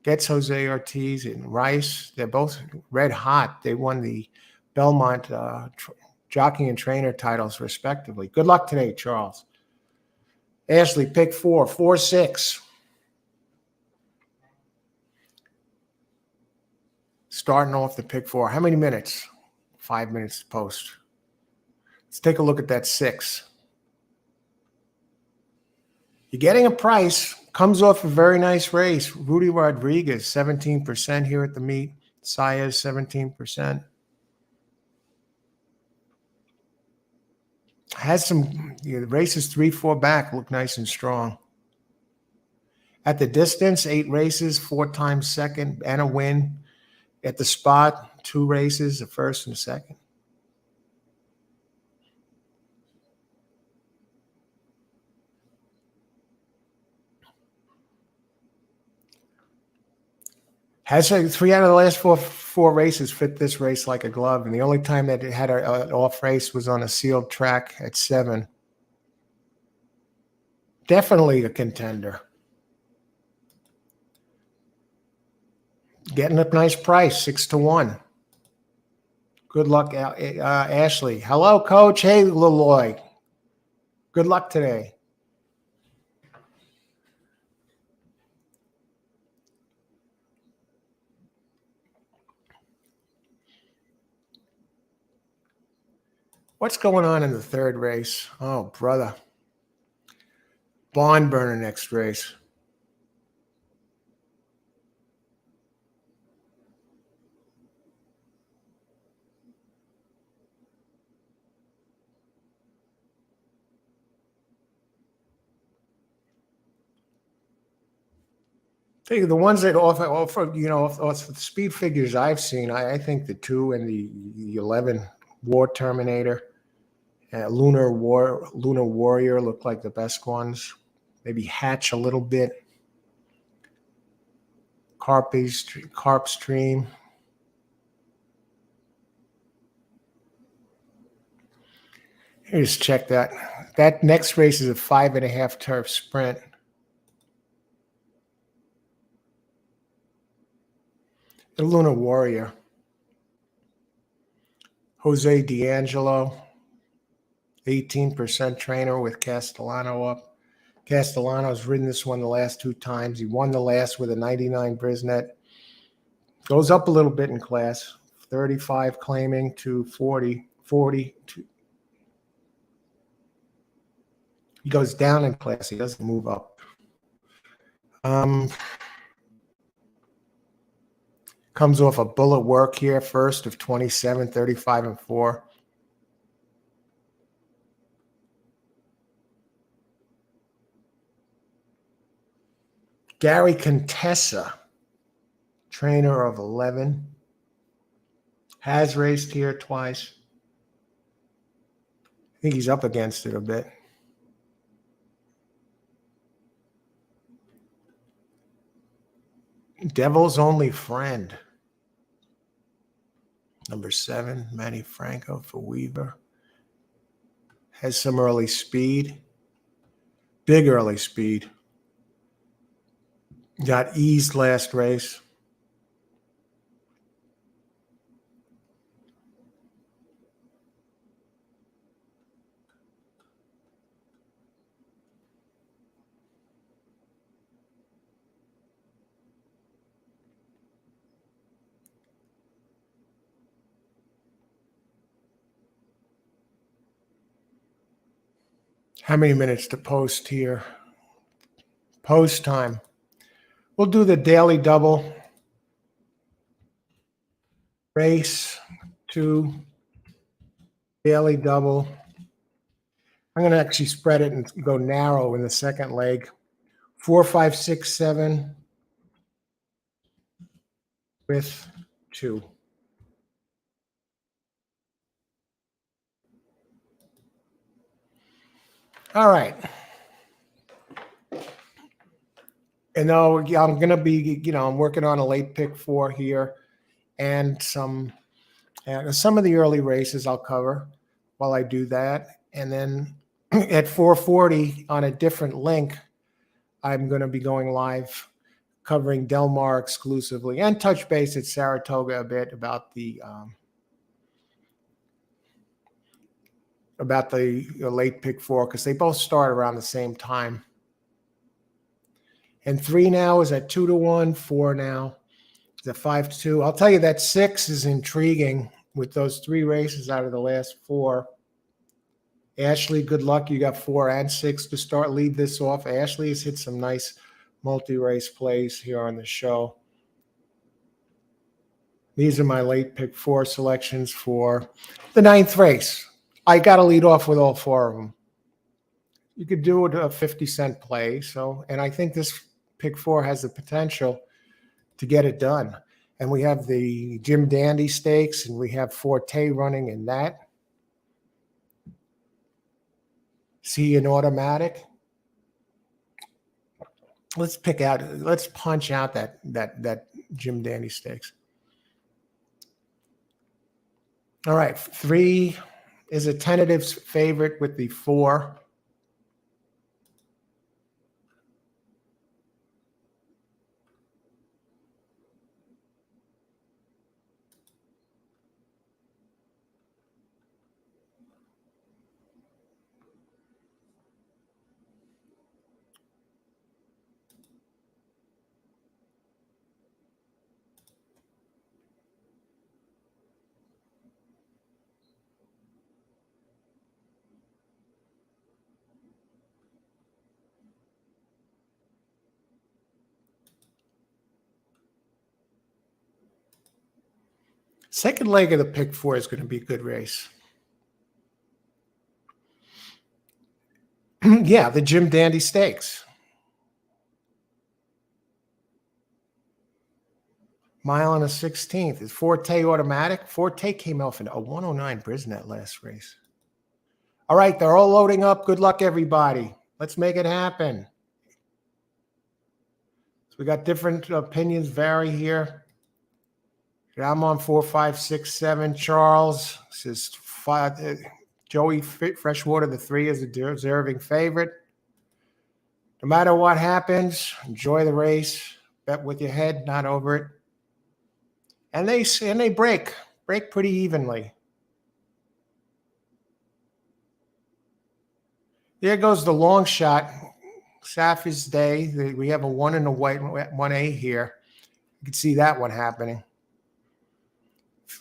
Gets Jose Ortiz and Rice. They're both red hot. They won the Belmont jockey and trainer titles, respectively. Good luck today, Charles. Ashley, pick 4, 4, 6. Starting off the pick 4. How many minutes? 5 minutes to post. Let's take a look at that 6. You're getting a price. Comes off a very nice race. Rudy Rodriguez, 17% here at the meet. Saez, 17%. Has some, the races 3, 4 back, look nice and strong. At the distance, 8 races, 4 times second, and a win. At the spot, 2 races, a first and a second. Has 3 out of the last four races fit this race like a glove, and the only time that it had an off race was on a sealed track at 7. Definitely a contender. Getting a nice price, 6-1. Good luck, Ashley. Hello, Coach. Hey, Leloy. Good luck today. What's going on in the third race? Oh, brother. Barn burner next race. The ones that offer off the speed figures I've seen, I think the 2 and the 11 War Terminator, Lunar Warrior look like the best ones. Maybe Hatch a little bit. Carp Stream. Just check that. That next race is a 5.5 turf sprint. The Lunar Warrior. Jose D'Angelo, 18% trainer with Castellano up. Castellano's ridden this one the last 2 times. He won the last with a 99 Brisnet. Goes up a little bit in class. 35 claiming to 40. He goes down in class. He doesn't move up. Comes off a bullet work here first of 27, 35, and 4. Gary Contessa, trainer of 11. Has raced here twice. I think he's up against it a bit. Devil's Only Friend. Number 7, Manny Franco for Weaver. Has some early speed. Big early speed. Got eased last race. How many minutes to post here? Post time. We'll do the daily double. Race 2. Daily double. I'm going to actually spread it and go narrow in the second leg. 4, 5, 6, 7 with 2. All right. And now I'm going to be, I'm working on a late pick 4 here, and some of the early races I'll cover while I do that. And then at 4:40 on a different link, I'm going to be going live covering Del Mar exclusively and touch base at Saratoga a bit about the late pick 4, because they both start around the same time. And 3 now is at 2-1, 4 now is at 5-2. I'll tell you that 6 is intriguing with those 3 races out of the last 4. Ashley, good luck. You got 4 and 6 to lead this off. Ashley has hit some nice multi-race plays here on the show. These are my late pick 4 selections for the 9th race. I got to lead off with all 4 of them. You could do it a 50-cent play. And I think this pick 4 has the potential to get it done. And we have the Jim Dandy Stakes, and we have Forte running in that. See an automatic. Let's punch out that Jim Dandy Stakes. All right, 3 is a tentative favorite with the 4. Second leg of the pick 4 is going to be a good race. Yeah, the Jim Dandy Stakes. Mile and a 16th. Is Forte automatic? Forte came off in a 109 Brisnet last race. All right, they're all loading up. Good luck, everybody. Let's make it happen. So we got different opinions vary here. I'm on 4, 5, 6, 7. Charles says 5. Joey Freshwater, the 3 is a deserving favorite. No matter what happens, enjoy the race. Bet with your head, not over it. And they break pretty evenly. There goes the long shot. Safi's Day. We have a 1 and a white 1A here. You can see that one happening.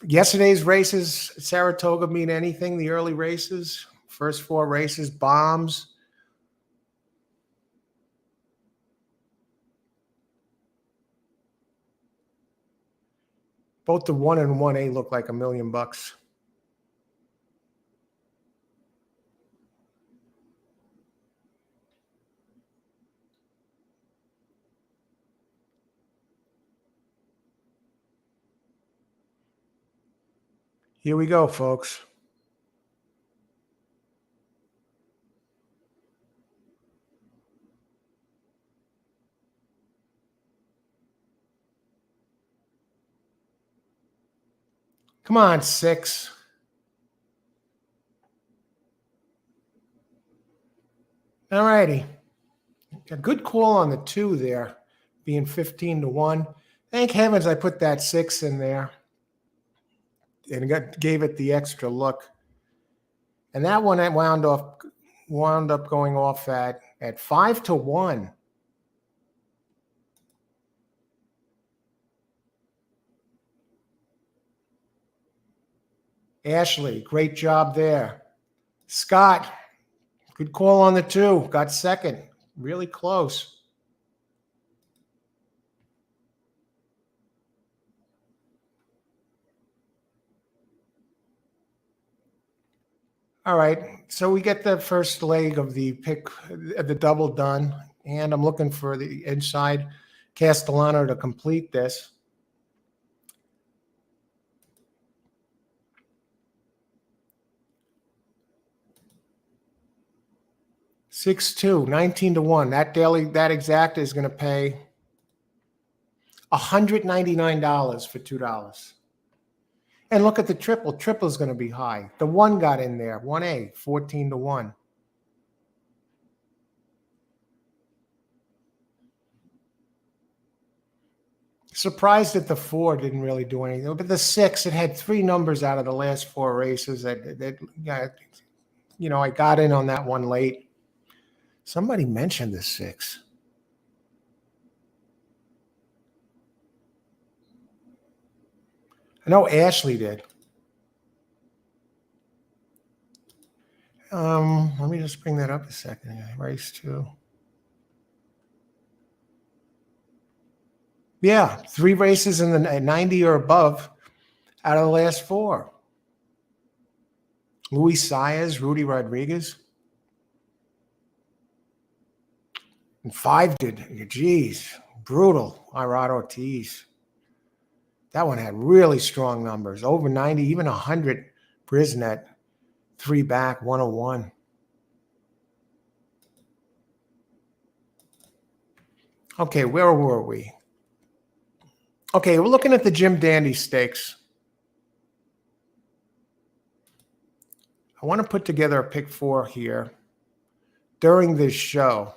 Yesterday's races at Saratoga mean anything? The early races, first 4 races, bombs. Both the 1 and 1A look like $1 million. Here we go, folks. Come on, 6. All righty. A good call on the 2 there, being 15-1. Thank heavens I put that 6 in there and gave it the extra look. And that one I wound up going off at 5-1. Ashley, great job there. Scott, good call on the 2. Got second. Really close. All right, so we get the first leg of the double done, and I'm looking for the inside Castellano to complete this. 6-2, 19-1. That exact is going to pay $199 for $2. And look at the triple. Triple is going to be high. The one got in there. 1A, 14-1. Surprised that the 4 didn't really do anything, but the 6, it had 3 numbers out of the last 4 races. I got in on that one late. Somebody mentioned the 6. I know Ashley did. Let me just bring that up a second. Race 2. Yeah, 3 races in the 90 or above out of the last 4. Luis Saez, Rudy Rodriguez. And 5 did, geez, brutal. Irad Ortiz. That one had really strong numbers. Over 90, even 100. Brisnet, 3 back, 101. Okay, where were we? Okay, we're looking at the Jim Dandy Stakes. I want to put together a pick 4 here during this show.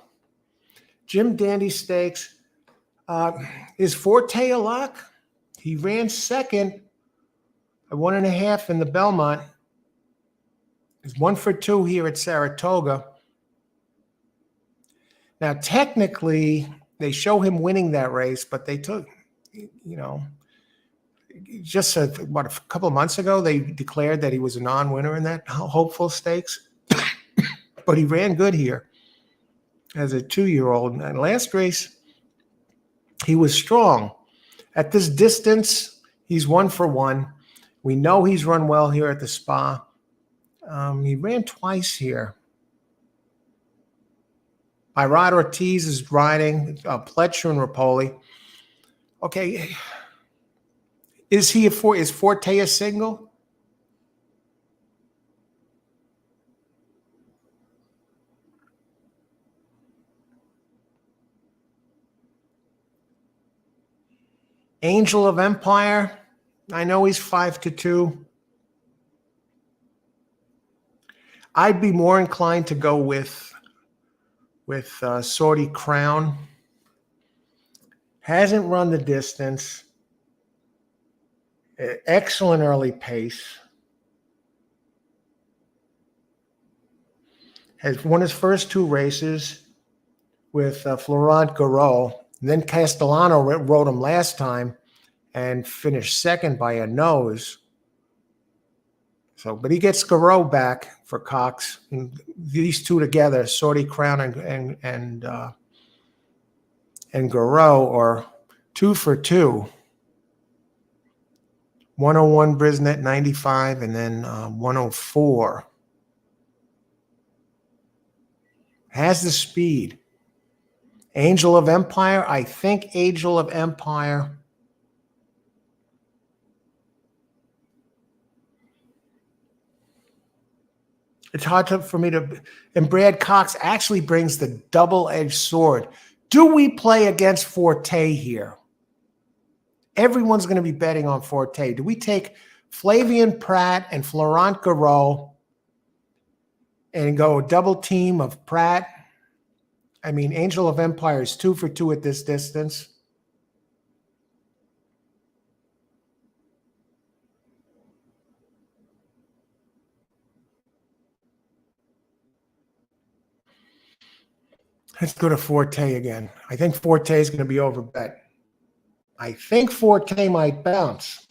Jim Dandy Stakes. Is Forte a lock? He ran second at 1.5 in the Belmont. He's 1 for 2 here at Saratoga. Now, technically, they show him winning that race, but they took, just a couple of months ago, they declared that he was a non-winner in that Hopeful Stakes. But he ran good here as a 2-year-old. And last race, he was strong. At this distance, he's 1 for 1. We know he's run well here at the Spa. He ran twice here. Irad Ortiz is riding, Pletcher and Rapoli. Okay. Is Forte a single? Angel of Empire. I know he's 5-2. I'd be more inclined to go with Sortie Crown. Hasn't run the distance. Excellent early pace. Has won his first 2 races with Florent Garreau. And then Castellano rode him last time and finished second by a nose. So, but he gets Garreau back for Cox. And these 2 together, Sortie Crown and Garreau, are 2 for 2. 101 Brisnet, 95, and then 104. Has the speed. Angel of Empire. I think Angel of Empire. It's hard for me to. And Brad Cox actually brings the double-edged sword. Do we play against Forte here? Everyone's going to be betting on Forte. Do we take Flavien Prat and Florent Garreau and go a double team of Prat? I mean, Angel of Empire is 2 for 2 at this distance. Let's go to Forte again. I think Forte is going to be overbet. I think Forte might bounce.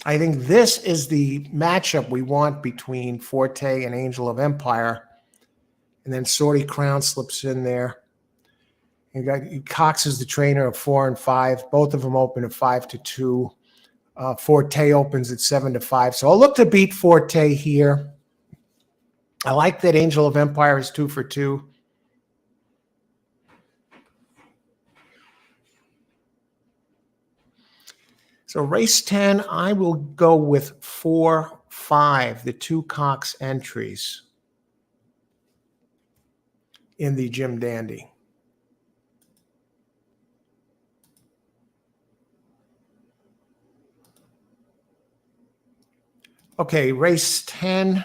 I think this is the matchup we want between Forte and Angel of Empire. And then Sortie Crown slips in there. Cox is the trainer of 4 and 5. Both of them open at 5-2. Forte opens at 7-5. So I'll look to beat Forte here. I like that Angel of Empire is 2 for 2. So race 10, I will go with 4, 5, the two Cox entries in the Jim Dandy. Okay, race 10,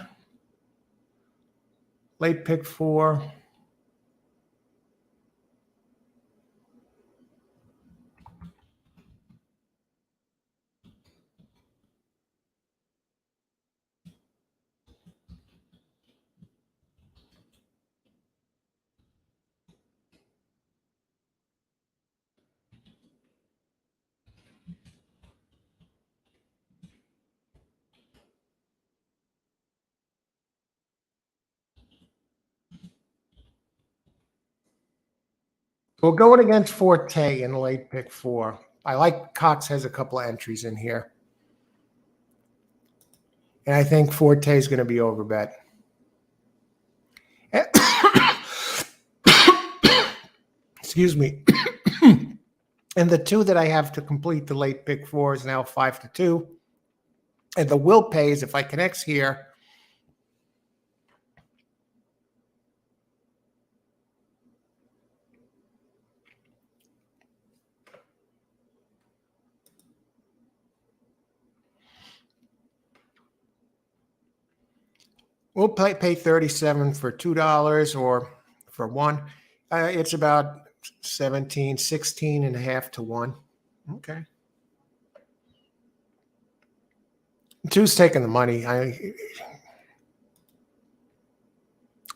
late pick 4. We'll go it against Forte in late pick 4. I like Cox has a couple of entries in here. And I think Forte is going to be overbet. Excuse me. And the two that I have to complete the late pick 4 is now 5-2. And the will pays if I connects here. We'll pay 37 for $2 or for 1. It's about 17, 16 and a half to 1. Okay. 2's taking the money. And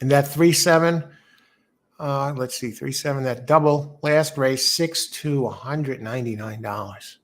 that 3-7, let's see, 3-7, that double last race, 6-2, $199.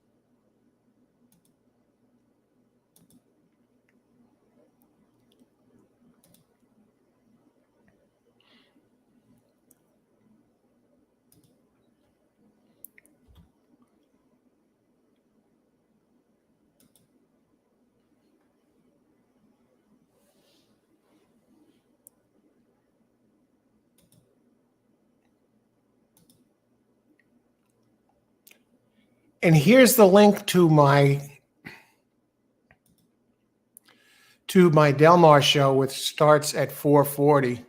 And here's the link to my Del Mar show, which starts at 4:40.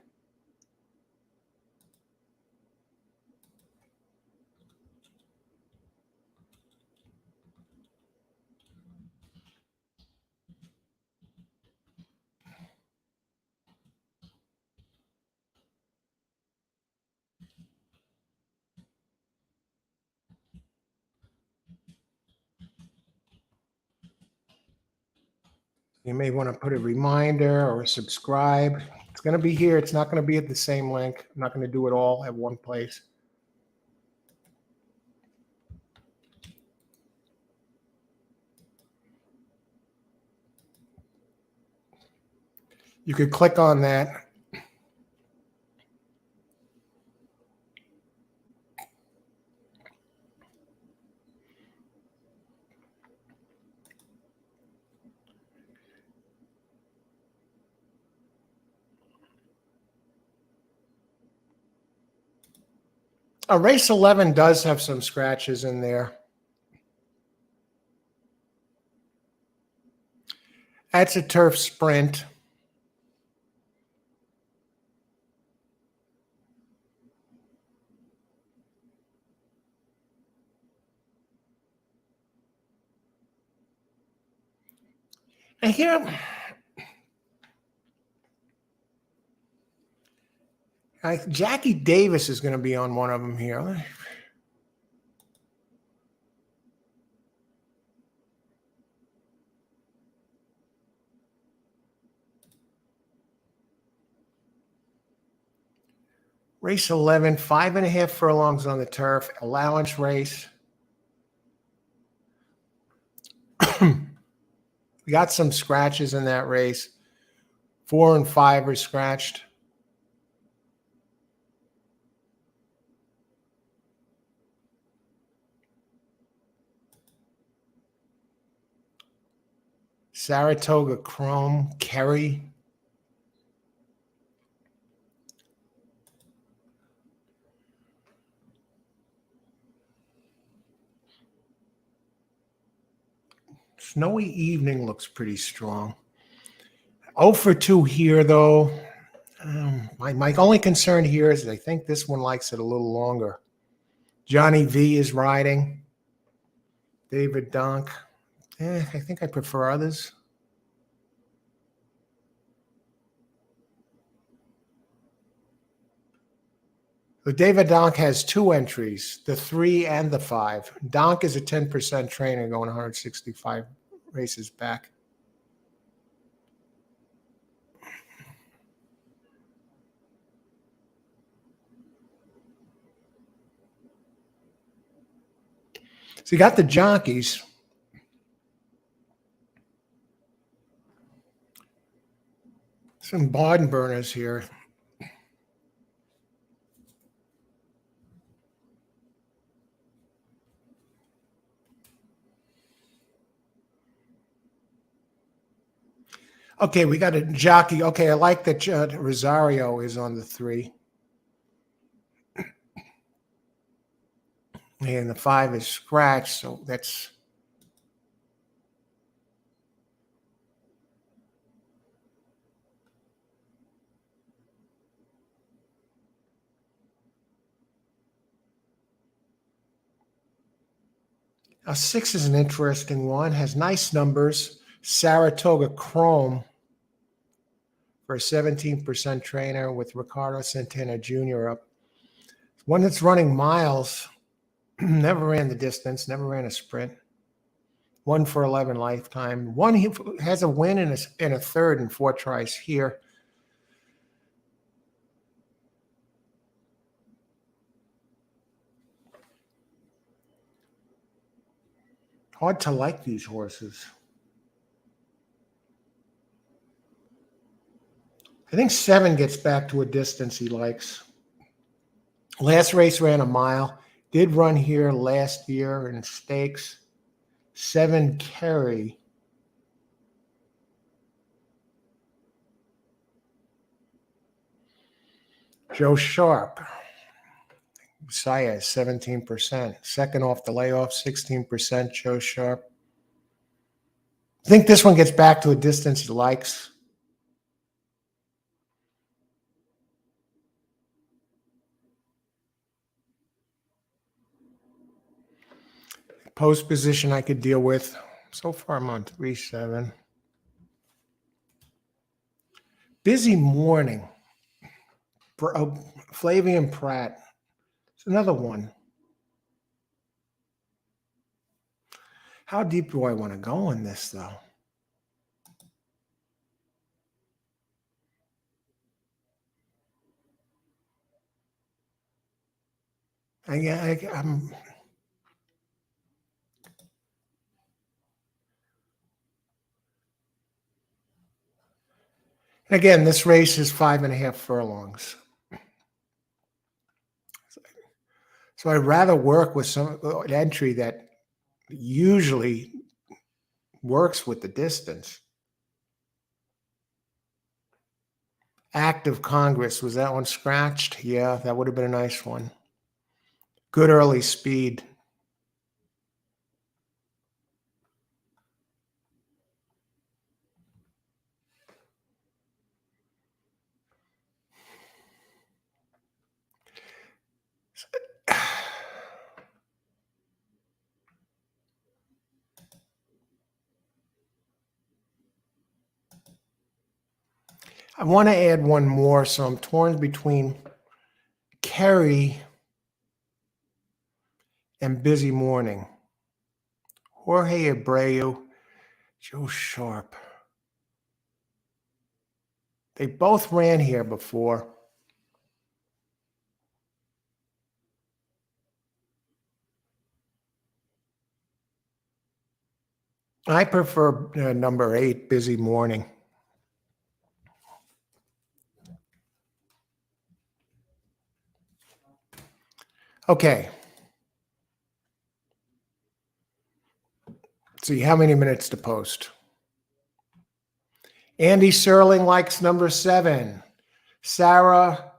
You may want to put a reminder or subscribe. It's going to be here. It's not going to be at the same link. I'm not going to do it all at one place. You could click on that. Race 11 does have some scratches in there. That's a turf sprint. And here, Jackie Davis is going to be on one of them here. Race 11, 5.5 furlongs on the turf, allowance race. We got some scratches in that race. 4 and 5 are scratched. Saratoga Chrome, Kerry. Snowy evening looks pretty strong. 0 for 2 here, though. My only concern here is I think this one likes it a little longer. Johnny V is riding. David Donk. I think I prefer others. So David Donk has 2 entries, the 3 and the 5. Donk is a 10% trainer going 165 races back. So you got the jockeys. Some barn burners here. Okay, we got a jockey. Okay, I like that Rosario is on the 3. And the 5 is scratched, so that's... Now, 6 is an interesting one. Has nice numbers. Saratoga Chrome for a 17% trainer with Ricardo Santana Jr. up. One that's running miles. Never ran the distance. Never ran a sprint. 1 for 11 lifetime. One he has a win and a third in 4 tries here. Hard to like these horses. I think 7 gets back to a distance he likes. Last race ran a mile. Did run here last year in stakes. 7 Kerry. Joe Sharp. Messiah is 17%. Second off the layoff, 16%. Joe Sharp. I think this one gets back to a distance he likes. Post position I could deal with. So far I'm on 3-7. Busy morning. Flavian Pratt. It's another one. How deep do I want to go in this, though? I'm again, this race is 5.5 furlongs. So I'd rather work with an entry that usually works with the distance. Act of Congress, was that one scratched? Yeah, that would have been a nice one. Good early speed. I want to add one more, so I'm torn between Kerry and Busy Morning. Jorge Abreu, Joe Sharp. They both ran here before. I prefer number 8, Busy Morning. Okay. Let's see how many minutes to post. Andy Serling likes number 7. Sarah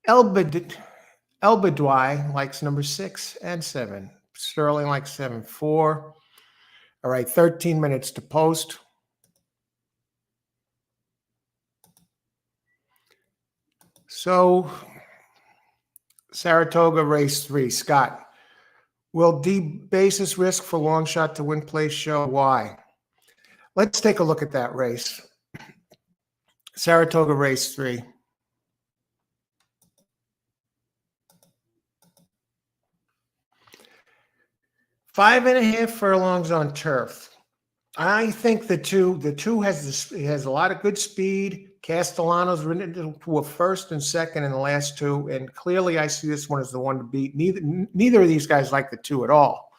Elbadwy likes number 6 and 7. Sterling likes 7. 4. All right, 13 minutes to post. So Saratoga race 3, Scott. Will basis risk for long shot to win place show why? Let's take a look at that race. Saratoga race 3. Five and a half furlongs on turf. I think the two has a lot of good speed. Castellano's ridden to a first and second in the last two, and clearly I see this one as the one to beat. Neither of these guys like the two at all.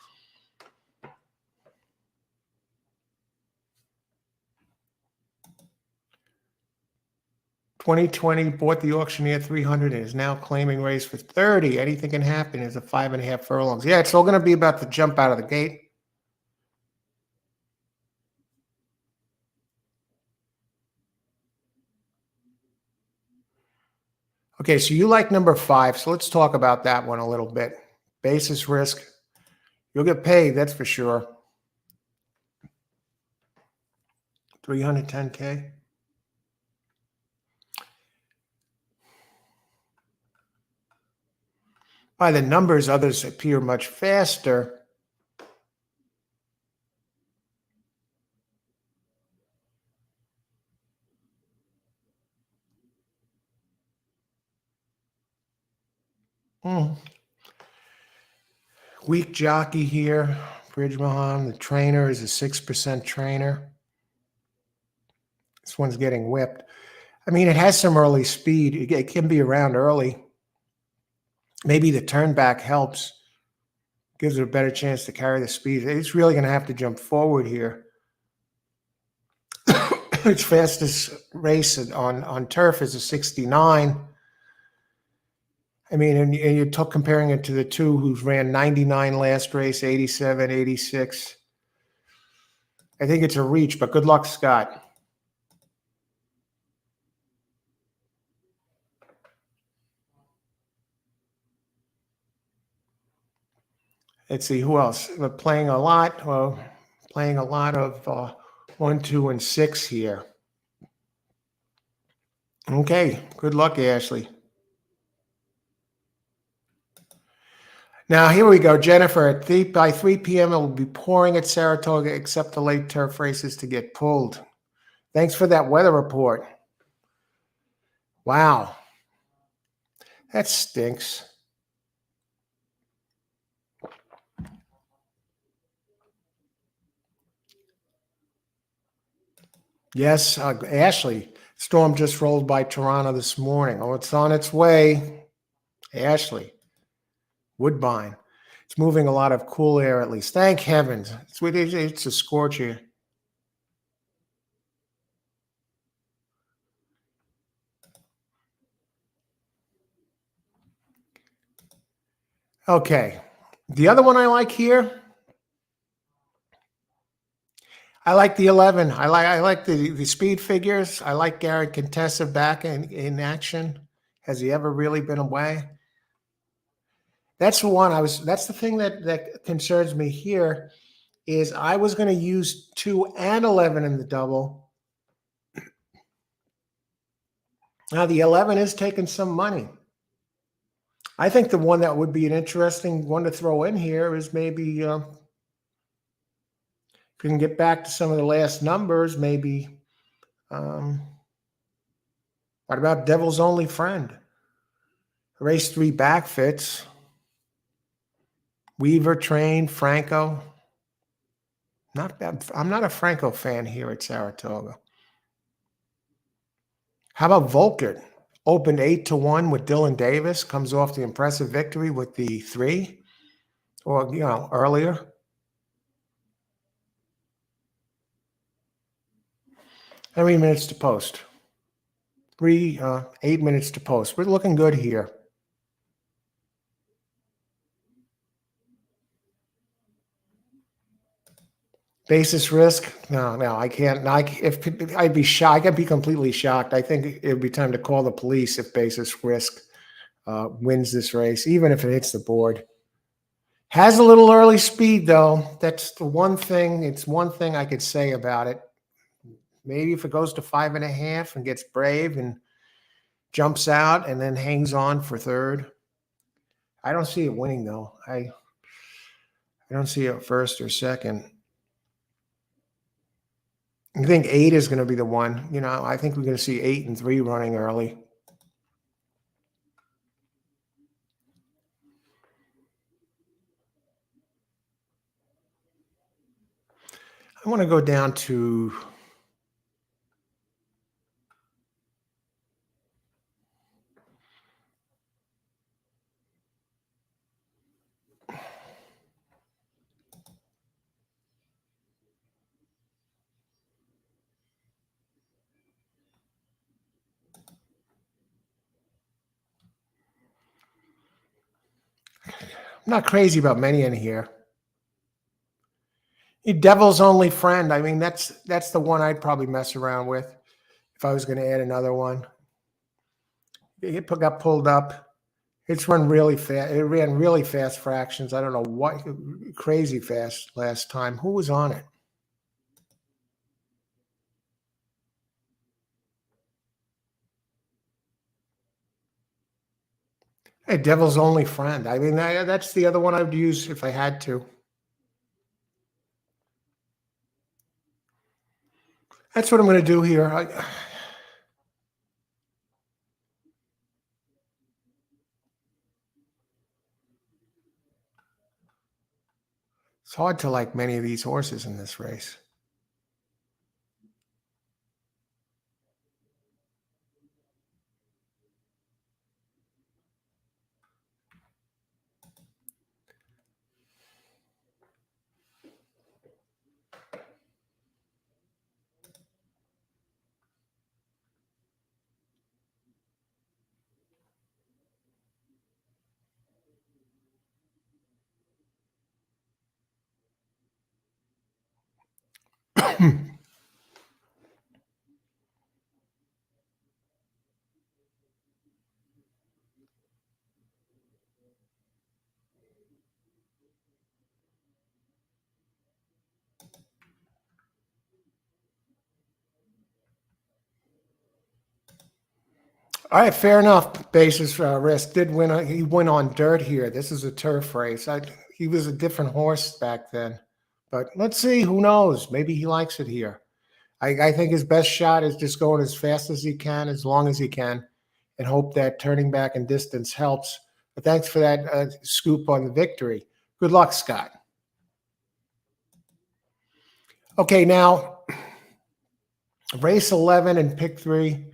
$20.20 bought the auctioneer 300 and is now claiming race for 30. Anything can happen. Is a 5.5 furlongs. Yeah, it's all going to be about the jump out of the gate. Okay, so you like number 5, so let's talk about that one a little bit. Basis risk. You'll get paid, that's for sure. 310K. By the numbers, others appear much faster. Weak jockey here. Bridge Mahan, the trainer is a 6% trainer. This one's getting whipped. I mean, it has some early speed. It can be around early. Maybe the turn back helps. Gives it a better chance to carry the speed. It's really going to have to jump forward here. Its fastest race on turf is a 69. I mean, and you're comparing it to the two who's ran 99 last race, 87, 86. I think it's a reach, but good luck, Scott. Let's see, who else? We're playing a lot. Well, playing a lot of 1, 2, and 6 here. Okay, good luck, Ashley. Now, here we go, Jennifer. By 3 p.m., it will be pouring at Saratoga, except the late turf races to get pulled. Thanks for that weather report. Wow. That stinks. Yes, Ashley. Storm just rolled by Toronto this morning. Oh, it's on its way. Ashley. Woodbine. It's moving a lot of cool air, at least. Thank heavens. It's a scorcher. Okay. The other one I like here, I like the 11. I like the speed figures. I like Garrett Contessa back in action. Has he ever really been away? That's the one that's the thing that concerns me here is I was going to use 2 and 11 in the double. Now the 11 is taking some money. I think the one that would be an interesting one to throw in here is maybe if we can get back to some of the last numbers, maybe what about Devil's Only Friend? Race 3 back fits. Weaver, Train, Franco. Not bad. I'm not a Franco fan here at Saratoga. How about Volkert? Opened 8-1 with Dylan Davis. Comes off the impressive victory with the 3, or earlier. How many minutes to post? 8 minutes to post. We're looking good here. Basis risk? No, I can't. If I'd be shocked, I'd be completely shocked. I think it would be time to call the police if basis risk wins this race, even if it hits the board. Has a little early speed though. That's the one thing. It's one thing I could say about it. Maybe if it goes to 5.5 and gets brave and jumps out and then hangs on for third. I don't see it winning though. I don't see it first or second. I think 8 is going to be the one. I think we're going to see 8 and 3 running early. I want to go down to I'm not crazy about many in here. Devil's Only Friend. I mean, that's the one I'd probably mess around with if I was going to add another one. It got pulled up. It's run really fast. It ran really fast fractions. I don't know what, crazy fast last time. Who was on it? Hey, Devil's Only Friend. I mean, that's the other one I would use if I had to. That's what I'm going to do here. It's hard to like many of these horses in this race. All right, fair enough. Basis risk did win. He went on dirt here. This is a turf race. He was a different horse back then, but let's see. Who knows? Maybe he likes it here. I think his best shot is just going as fast as he can, as long as he can, and hope that turning back in distance helps. But thanks for that scoop on the victory. Good luck, Scott. Okay, now race 11 and pick 3.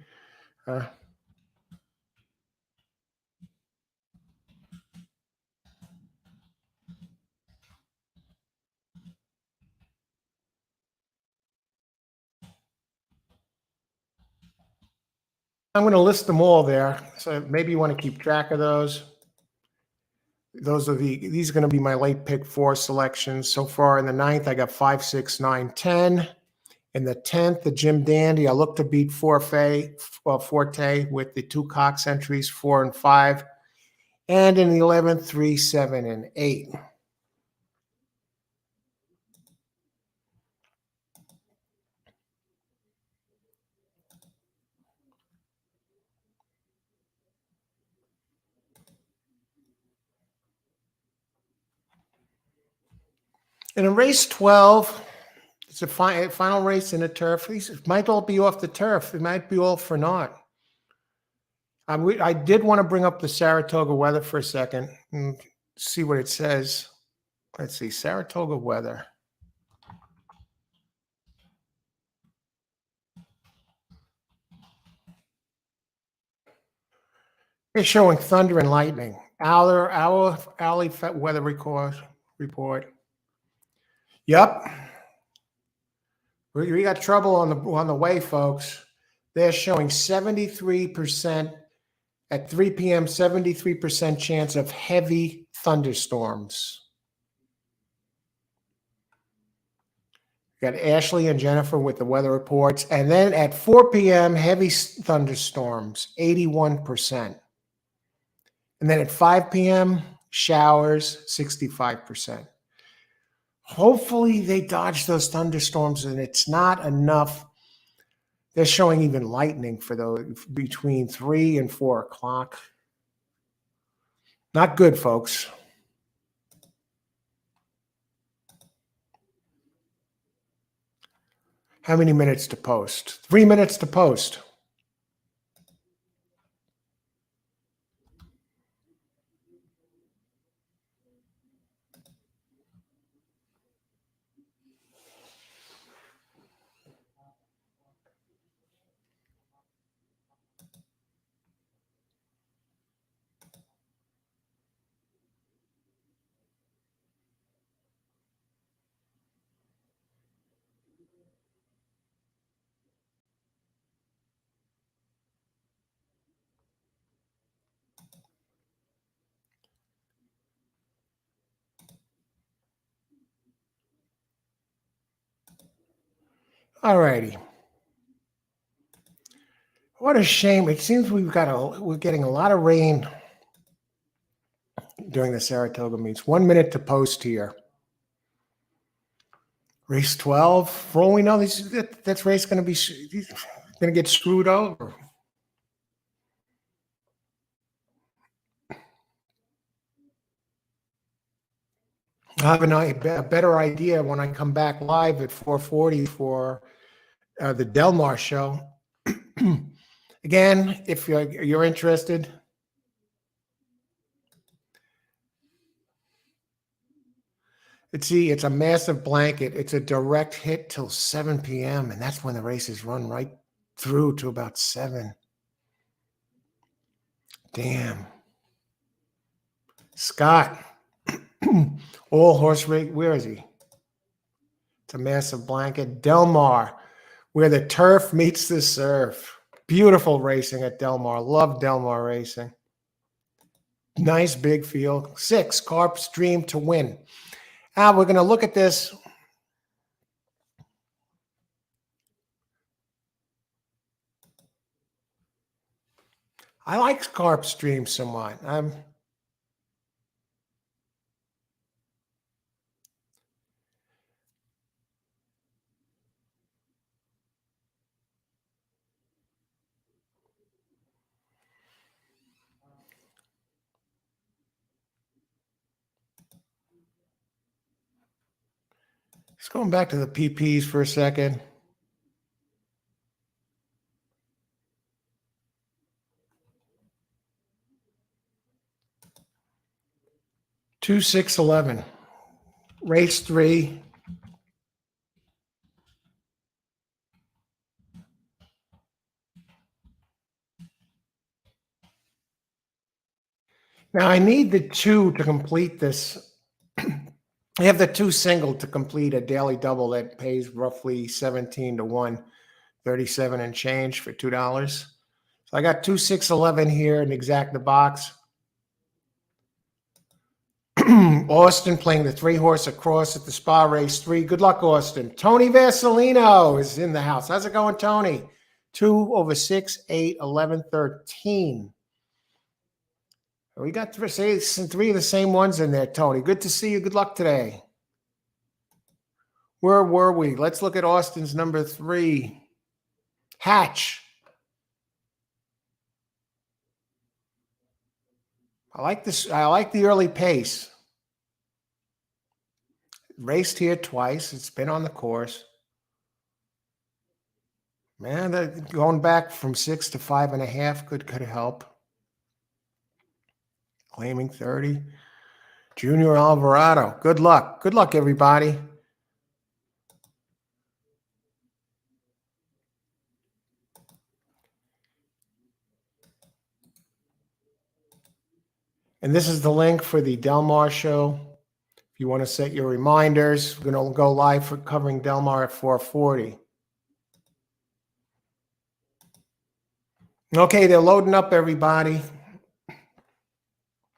I'm going to list them all there, so maybe you want to keep track of those. These are going to be my late pick 4 selections. So far in the 9th, I got 5, 6, 9, 10. In the 10th, the Jim Dandy, I look to beat Forte with the 2 Cox entries, 4 and 5. And in the 11th, 3, 7, and 8. And in race 12, it's a final race in the turf. These might all be off the turf. It might be all for naught. I did want to bring up the Saratoga weather for a second and see what it says. Let's see, Saratoga weather. It's showing thunder and lightning. Our hourly weather report. Yep. We got trouble on the way, folks. They're showing 73% at 3 p.m., 73% chance of heavy thunderstorms. Got Ashley and Jennifer with the weather reports. And then at 4 p.m., heavy thunderstorms, 81%. And then at 5 p.m., showers, 65%. Hopefully they dodge those thunderstorms and it's not enough. They're showing even lightning for those between 3 and 4 o'clock. Not good, folks. How many minutes to post? 3 minutes to post. All righty. What a shame. It seems we're getting a lot of rain during the Saratoga meets. 1 minute to post here. Race 12. For all we know, that's race going to get screwed over. I'll have a better idea when I come back live at 4:40 for the Del Mar show. Again, if you're interested, it's a massive blanket. It's a direct hit till 7 p.m. and that's when the races run right through to about 7. Damn. Scott, all horse race. Where is he? It's a massive blanket. Del Mar, where the turf meets the surf. Beautiful racing at Del Mar. Love Del Mar racing. Nice big field. 6, Carp's Dream to win. We're going to look at this. I like Carp's Dream somewhat. Just going back to the PPs for a second. Two, 6, 11. Race 3. Now I need the 2 to complete this. I have the 2 single to complete a daily double that pays roughly 17 to 1, 37 and change for $2. So I got 2, 6, 11 here in exact the box. Austin playing the 3-horse across at the Spa Race 3. Good luck, Austin. Tony Vasilino is in the house. How's it going, Tony? 2 over 6, 8, 11, 13. We got 3 of the same ones in there, Tony. Good to see you. Good luck today. Where were we? Let's look at Austin's number 3. Hatch. I like this. I like the early pace. Raced here twice. It's been on the course. Man, going back from 6 to 5.5 could help. Claiming 30. Junior Alvarado. Good luck. Good luck, everybody. And this is the link for the Del Mar show. If you want to set your reminders, we're going to go live for covering Del Mar at 4:40. Okay, they're loading up, everybody.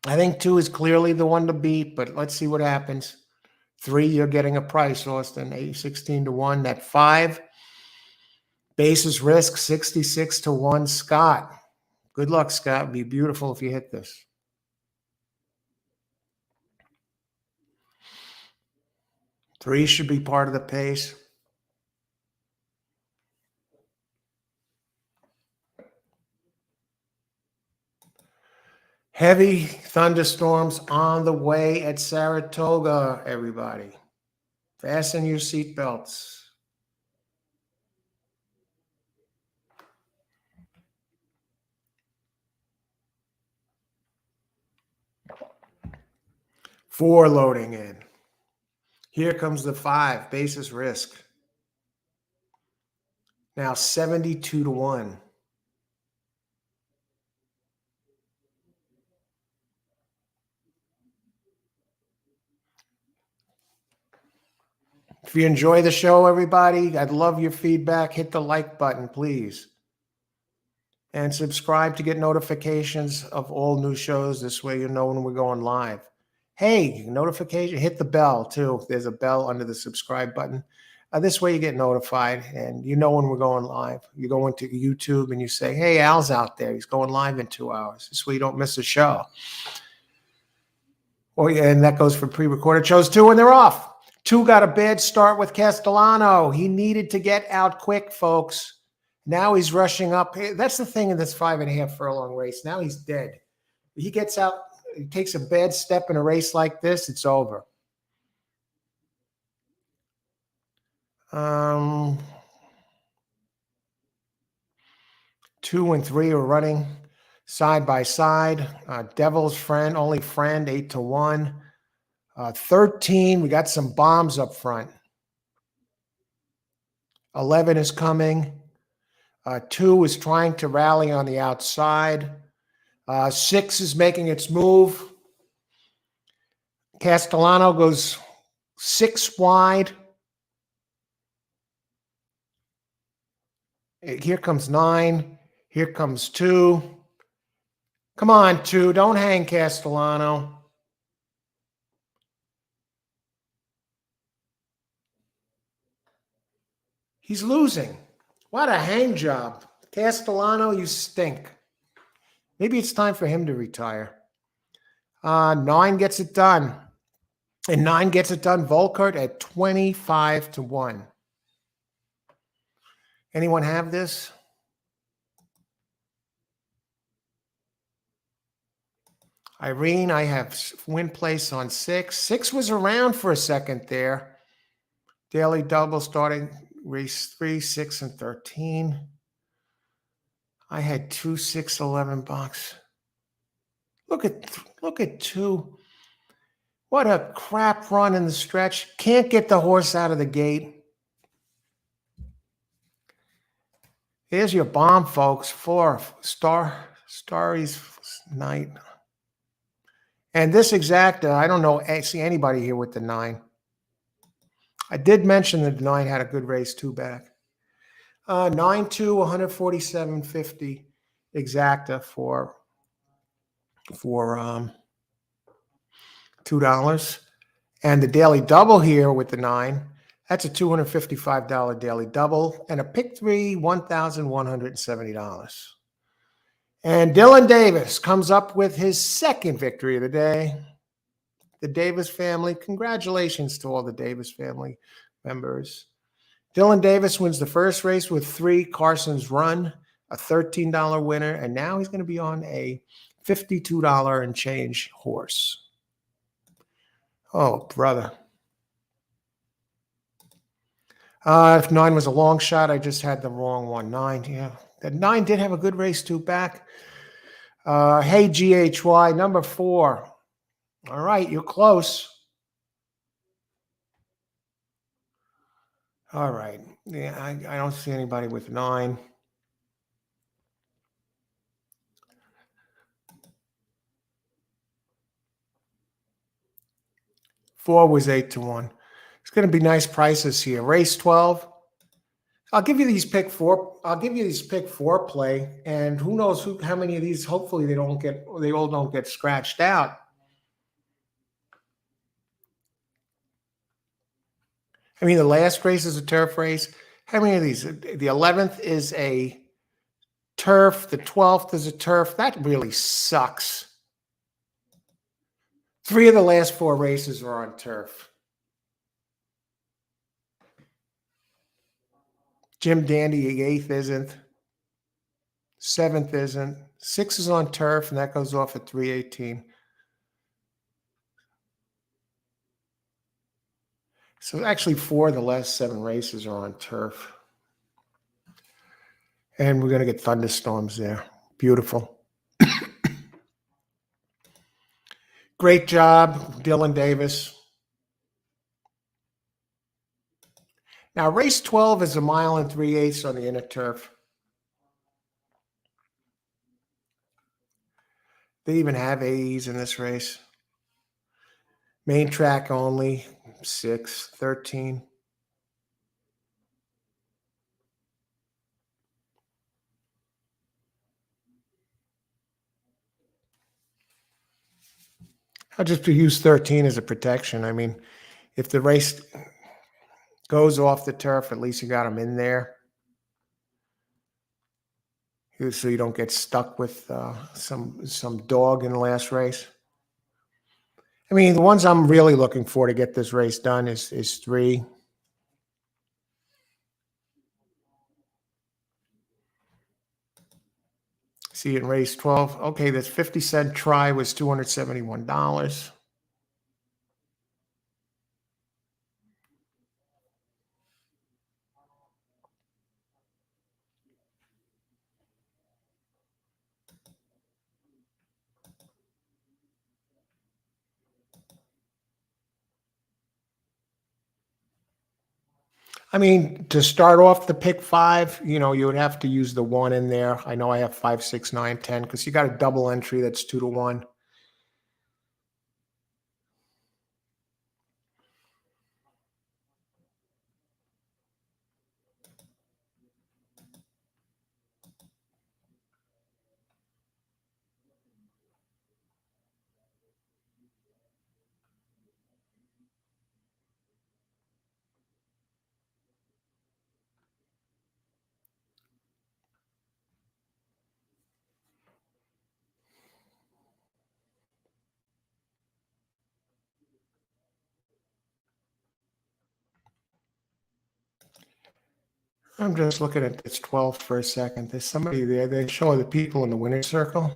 I think 2 is clearly the one to beat, but let's see what happens. 3, you're getting a price, Austin, 16 to 1. That 5, basis risk, 66 to 1. Scott, good luck, Scott. It'd be beautiful if you hit this. 3 should be part of the pace. Heavy thunderstorms on the way at Saratoga, everybody. Fasten your seatbelts. Four loading in. Here comes the 5, basis risk. Now 72-1. If you enjoy the show, everybody, I'd love your feedback. Hit the like button, please. And subscribe to get notifications of all new shows. This way you know when we're going live. Hey, notification, hit the bell too. There's a bell under the subscribe button. This way you get notified and you know when we're going live. You go into YouTube and you say, hey, Al's out there. He's going live in 2 hours. This way you don't miss a show. Oh, yeah, and that goes for pre-recorded shows too when they're off. 2 got a bad start with Castellano. He needed to get out quick, folks. Now he's rushing up. That's the thing in this 5.5 furlong race. Now he's dead. He gets out, he takes a bad step in a race like this, it's over. 2 and 3 are running side by side. Devil's Friend, only friend, 8-1. 13, we got some bombs up front. 11 is coming. 2 is trying to rally on the outside. 6 is making its move. Castellano goes 6 wide. Here comes 9. Here comes 2. Come on, 2. Don't hang, Castellano. He's losing. What a hang job. Castellano, you stink. Maybe it's time for him to retire. 9 gets it done. And 9 gets it done, Volkert at 25-1. Anyone have this? Irene, I have win place on 6. 6 was around for a second there. Daily double starting race 3, 6, and 13. I had 2, 6, 11 bucks. Look at 2. What a crap run in the stretch. Can't get the horse out of the gate. Here's your bomb, folks. 4, Starry's Night. And this exacta, I don't know, see anybody here with the 9. I did mention that the 9 had a good race, 2 back. 9-2, 147.50 exacta for $2. And the daily double here with the 9, that's a $255 daily double. And a pick 3, $1,170. And Dylan Davis comes up with his second victory of the day. The Davis family, congratulations to all the Davis family members. Dylan Davis wins the first race with 3, Carson's Run, a $13 winner, and now he's going to be on a $52 and change horse. Oh, brother. If 9 was a long shot, I just had the wrong one. 9, yeah. That 9 did have a good race, 2 back. Hey, GHY, number 4. All right, you're close. All right. Yeah, I don't see anybody with 9. Four was 8-1. It's going to be nice prices here. Race 12. I'll give you these pick 4. I'll give you these pick 4 play, and who knows how many of these. Hopefully, they all don't get scratched out. I mean, the last race is a turf race. How many of these? The 11th is a turf. The 12th is a turf. That really sucks. 3 of the last 4 races are on turf. Jim Dandy, the 8th isn't. 7th isn't. 6 is on turf, and that goes off at 3:18. So actually 4 of the last 7 races are on turf. And we're going to get thunderstorms there. Beautiful. Great job, Dylan Davis. Now, race 12 is 1 mile and 3/8 on the inner turf. They even have AEs in this race. Main track only, 6, 13. I'll just use 13 as a protection. I mean, if the race goes off the turf, at least you got them in there. So you don't get stuck with some dog in the last race. I mean, the ones I'm really looking for to get this race done is 3. See, in race 12, okay, this 50-cent try was $271. I mean, to start off the pick 5, you would have to use the 1 in there. I know I have 5, 6, 9, 10 because you got a double entry that's 2 to 1. I'm just looking at this 12 for a second. There's somebody there. They're showing the people in the winner's circle.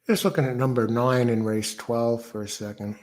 Just looking at number 9 in race 12 for a second.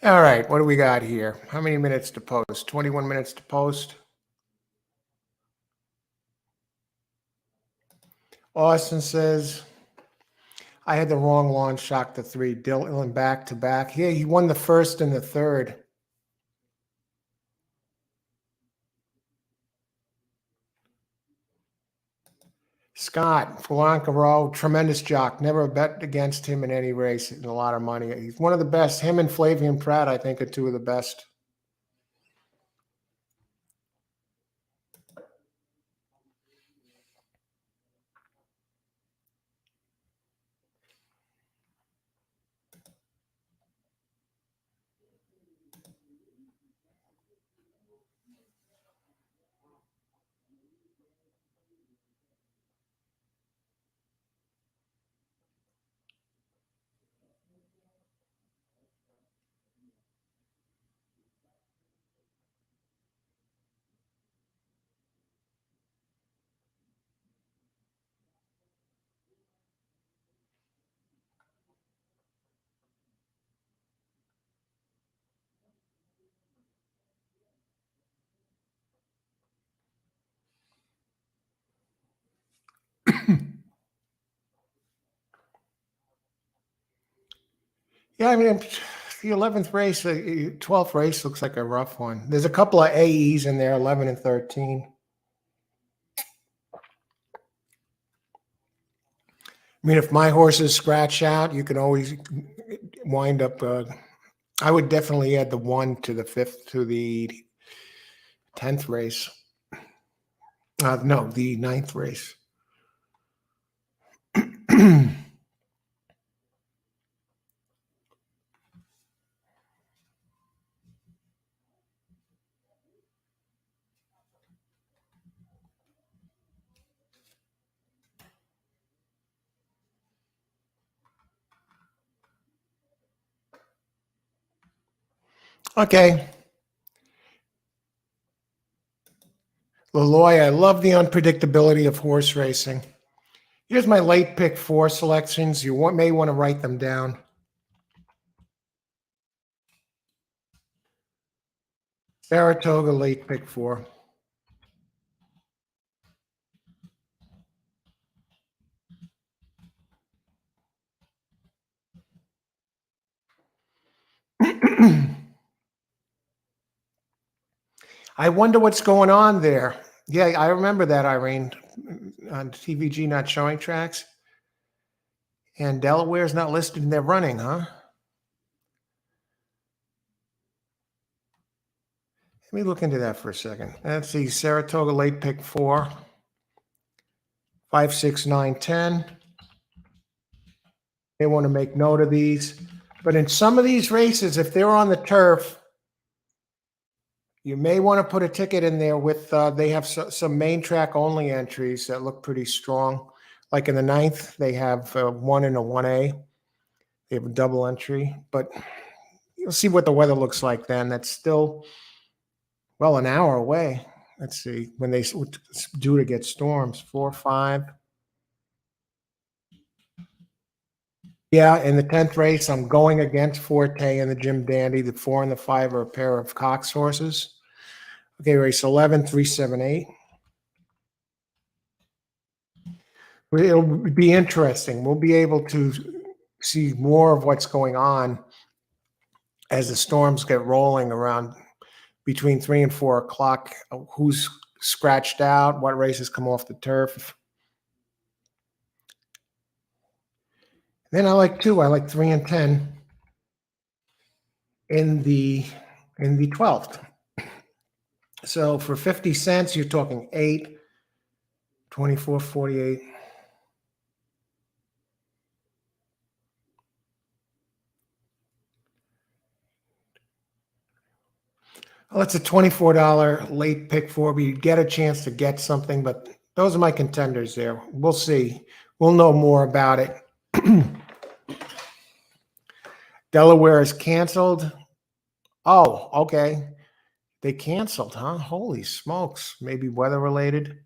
All right, what do we got here? How many minutes to post? 21 minutes to post. Austin says, I had the wrong launch, shocked the 3. Dylan back to back. Yeah, he won the first and the third. Scott, Polanco, tremendous jock. Never bet against him in any race. And a lot of money. He's one of the best. Him and Flavian Pratt, I think, are 2 of the best. Yeah, I mean, the 11th race, the 12th race looks like a rough one. There's a couple of AEs in there, 11 and 13. I mean, if my horses scratch out, you can always wind up. I would definitely add the 1 to the 5th to the 10th race. No, the 9th race. Okay. Leloy, I love the unpredictability of horse racing. Here's my late pick 4 selections. You may want to write them down. Saratoga, late pick 4. I wonder what's going on there. Yeah, I remember that, Irene, on TVG not showing tracks. And Delaware's not listed in their running, huh? Let me look into that for a second. Let's see, Saratoga late pick 4, 5, 6, 9, 10. They want to make note of these. But in some of these races, if they're on the turf, you may want to put a ticket in there with, they have some main track only entries that look pretty strong. Like in the 9th, they have 1 and a 1A. They have a double entry, but you'll see what the weather looks like then. That's still, well, an hour away. Let's see, when they due to get storms, 4, 5. Yeah, in the 10th race, I'm going against Forte and the Jim Dandy. The 4 and the 5 are a pair of Cox horses. Okay, race 11, 3, 7, 8. It'll be interesting. We'll be able to see more of what's going on as the storms get rolling around between 3 and 4 o'clock. Who's scratched out? What races come off the turf? Then I like 2. I like 3 and 10 in the 12th. So for 50 cents, you're talking 8, 24, 48. Well, it's a $24 late pick 4, but you get a chance to get something. But those are my contenders there. We'll see. We'll know more about it. Delaware is canceled. Oh, okay. They canceled, huh? Holy smokes. Maybe weather related.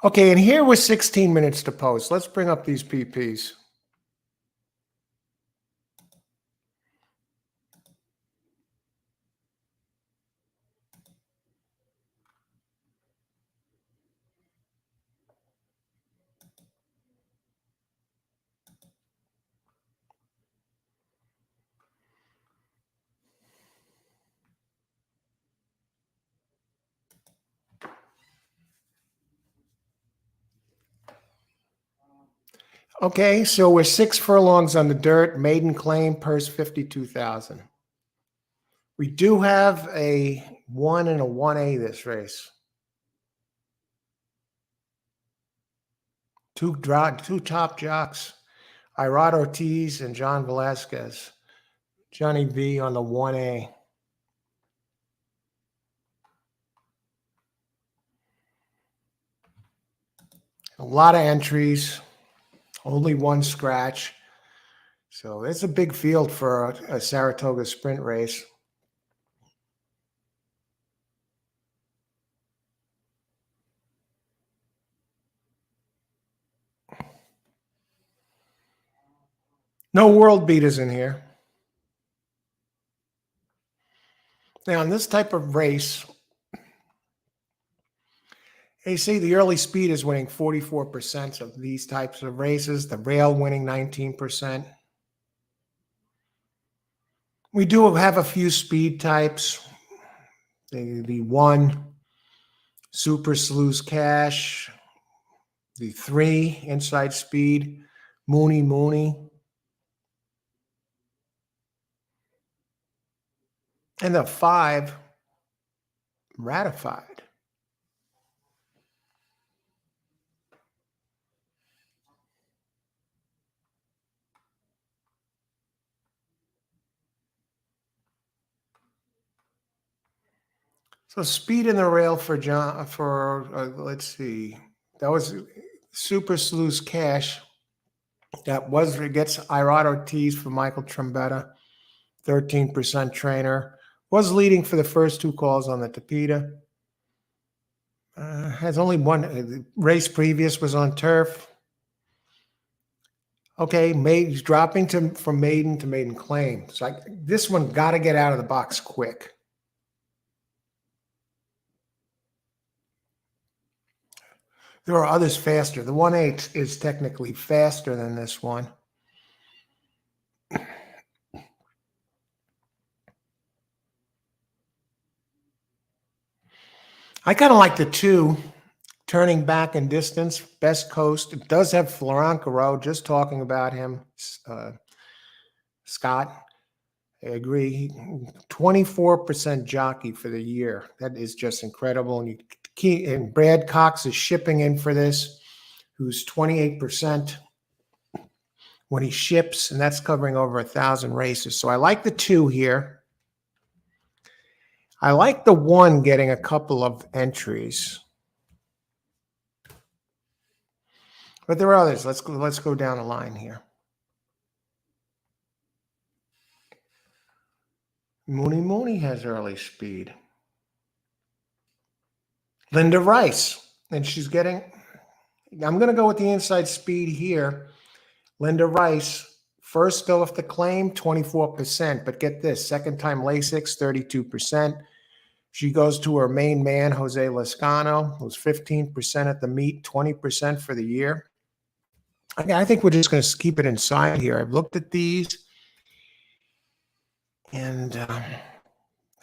Okay, and here was 16 minutes to post. Let's bring up these PPs. Okay, so we're 6 furlongs on the dirt. Maiden claim, purse 52,000. We do have a 1 and a 1A this race. Two top jocks, Irad Ortiz and John Velasquez. Johnny V on the 1A. A lot of entries, only 1 scratch. So it's a big field for a Saratoga sprint race. No world beaters in here. Now, in this type of race, you see the early speed is winning 44% of these types of races, the rail winning 19%. We do have a few speed types. The 1, Super Sluice Cash, the 3, Inside Speed, Mooney Mooney, and the 5, Ratified. So speed in the rail for John, let's see, that was Super Sluice Cash. That was, it gets Irad Ortiz for Michael Trombetta, 13% trainer. Was leading for the first 2 calls on the Tapeta. Has only one, the race previous was on turf. Okay, he's dropping from maiden to maiden claim. So this one got to get out of the box quick. There are others faster. The 1/8 is technically faster than this one. I kind of like the 2, Turning Back in Distance, Best Coast. It does have Florancaro, just talking about him. Scott, I agree. 24% jockey for the year. That is just incredible. And Brad Cox is shipping in for this, who's 28% when he ships, and that's covering over 1,000 races. So I like the 2 here. I like the 1 getting a couple of entries. But there are others. Let's go down the line here. Mooney Mooney has early speed. Linda Rice, and she's getting, I'm going to go with the inside speed here. Linda Rice, first off the claim, 24%. But get this, second time Lasix, 32%. She goes to her main man, Jose Lascano, who's 15% at the meet, 20% for the year. I think we're just going to keep it inside here. I've looked at these, and I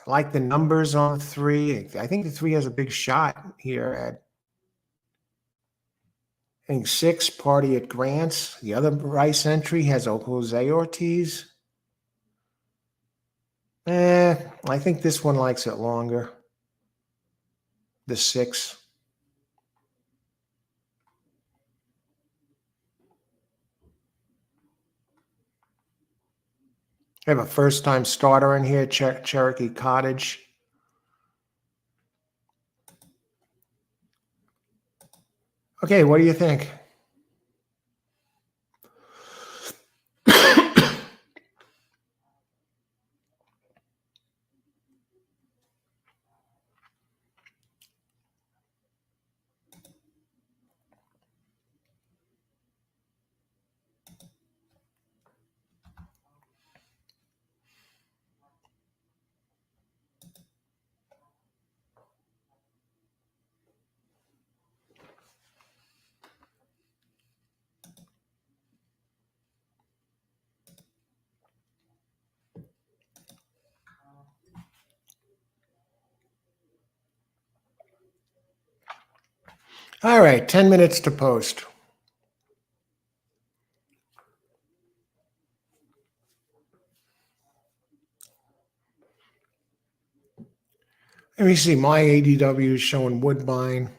like the numbers on the 3. I think the 3 has a big shot here at, I think 6, Party at Grants. The other Rice entry has a Jose Ortiz. I think this one likes it longer. The 6. I have a first-time starter in here, Cherokee Cottage. Okay, what do you think? All right, 10 minutes to post. Let me see, my ADW is showing Woodbine.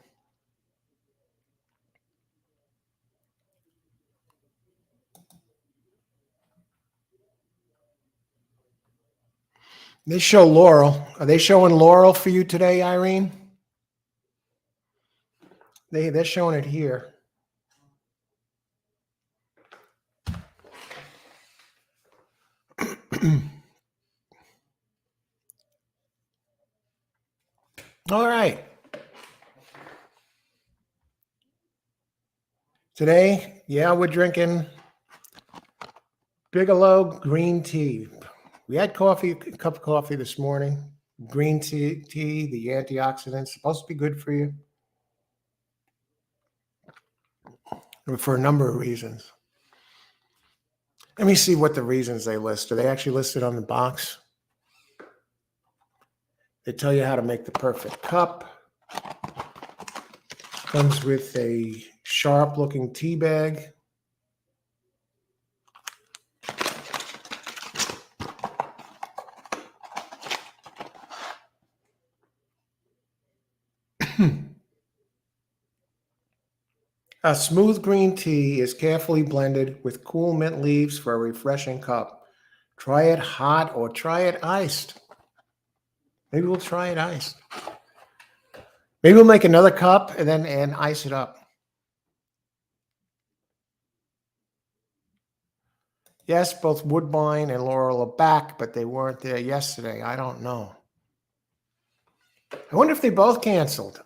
They show Laurel. Are they showing Laurel for you today, Irene? They're showing it here. All right. Today, yeah, we're drinking Bigelow green tea. We had coffee, a cup of coffee this morning. Green tea, the antioxidants, supposed to be good for you for a number of reasons. Let me see what the reasons they list. Are they actually listed on the box? They tell you how to make the perfect cup. Comes with a sharp looking tea bag. A smooth green tea is carefully blended with cool mint leaves for a refreshing cup. Try it hot or try it iced. Maybe we'll try it iced. Maybe we'll make another cup and ice it up. Yes, both Woodbine and Laurel are back, but they weren't there yesterday. I don't know. I wonder if they both canceled.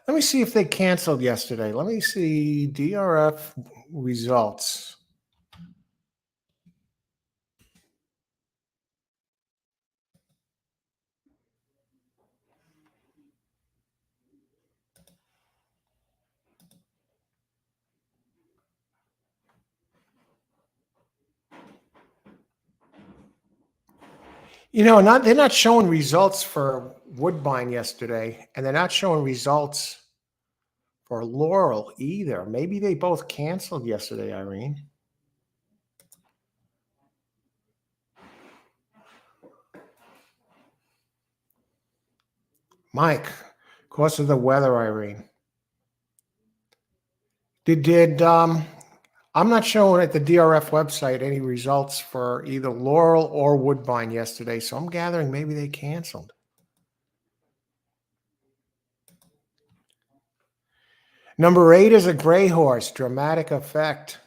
Let me see if they canceled yesterday. Let me see DRF results. They're not showing results for Woodbine yesterday, and they're not showing results for Laurel either. Maybe they both canceled yesterday, Irene. Mike, because of the weather, Irene. I'm not showing at the DRF website any results for either Laurel or Woodbine yesterday, so I'm gathering maybe they canceled. Number 8 is a gray horse, dramatic effect.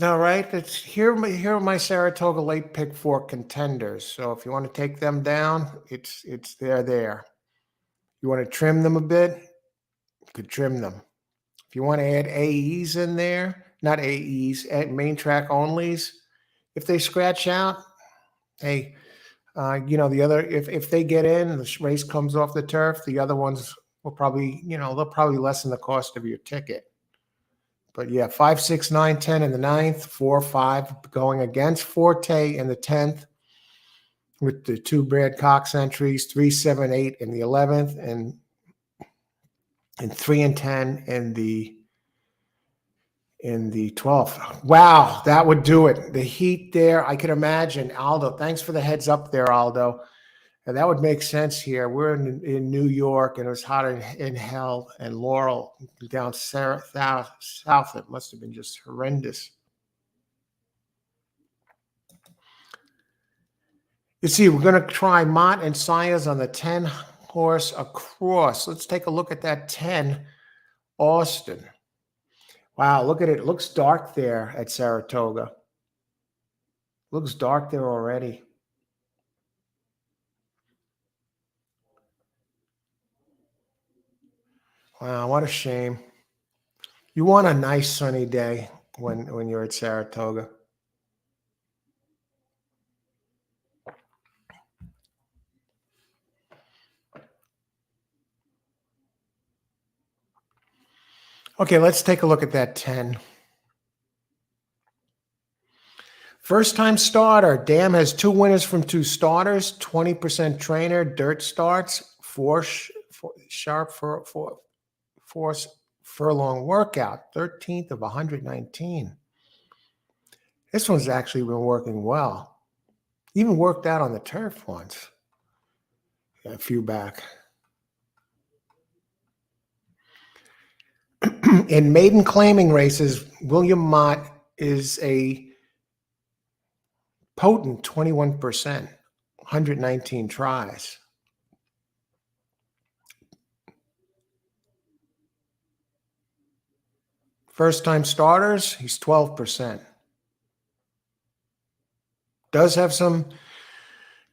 All right, here are my Saratoga late pick 4 contenders. So if you want to take them down, it's there. You want to trim them a bit, you could trim them. If you want to add AEs in there, not AEs, add main track onlys. If they scratch out, hey, the other, if they get in and the race comes off the turf, the other ones will probably, they'll probably lessen the cost of your ticket. But yeah, 5, 6, 9, 10 in the 9th, 4, 5 going against Forte in the 10th with the 2 Brad Cox entries, 3, 7, 8 in the 11th, and 3 and 10 in the 12th. Wow, that would do it. The heat there, I could imagine. Aldo, thanks for the heads up there, Aldo. And that would make sense here. We're in New York, and it was hot in hell, and Laurel down south. It must have been just horrendous. You see, we're going to try Mott and Sayers on the 10 horse across. Let's take a look at that 10 Austin. Wow, look at it. It looks dark there at Saratoga. Looks dark there already. Wow, what a shame. You want a nice sunny day when you're at Saratoga. Okay, let's take a look at that 10. First time starter. Dam has 2 winners from 2 starters, 20% trainer, dirt starts, 4 furlong workout, 13th of 119. This one's actually been working well. Even worked out on the turf once. A few back. In maiden claiming races, William Mott is a potent 21%, 119 tries. First time starters, he's 12%. Does have some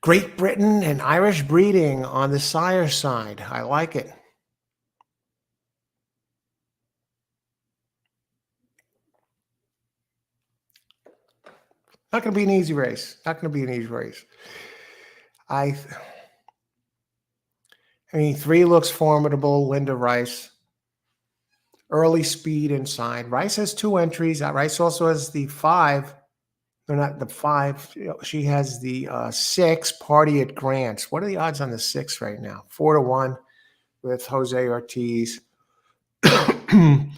Great Britain and Irish breeding on the sire side. I like it. Not going to be an easy race. Not going to be an easy race. I mean, 3 looks formidable. Linda Rice. Early speed inside. Rice has 2 entries. Rice also has the 5. No, not the 5. She has the 6, Party at Grant's. What are the odds on the 6 right now? 4-1 with Jose Ortiz. I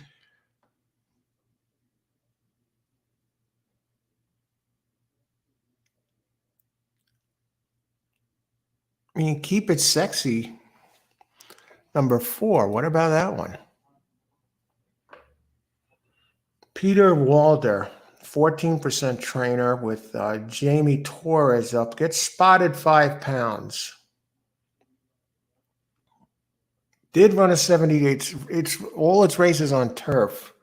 mean, Keep It Sexy, number 4. What about that one? Peter Walder, 14% trainer with Jamie Torres up. Gets spotted 5 pounds. Did run a 78. It's all its races on turf.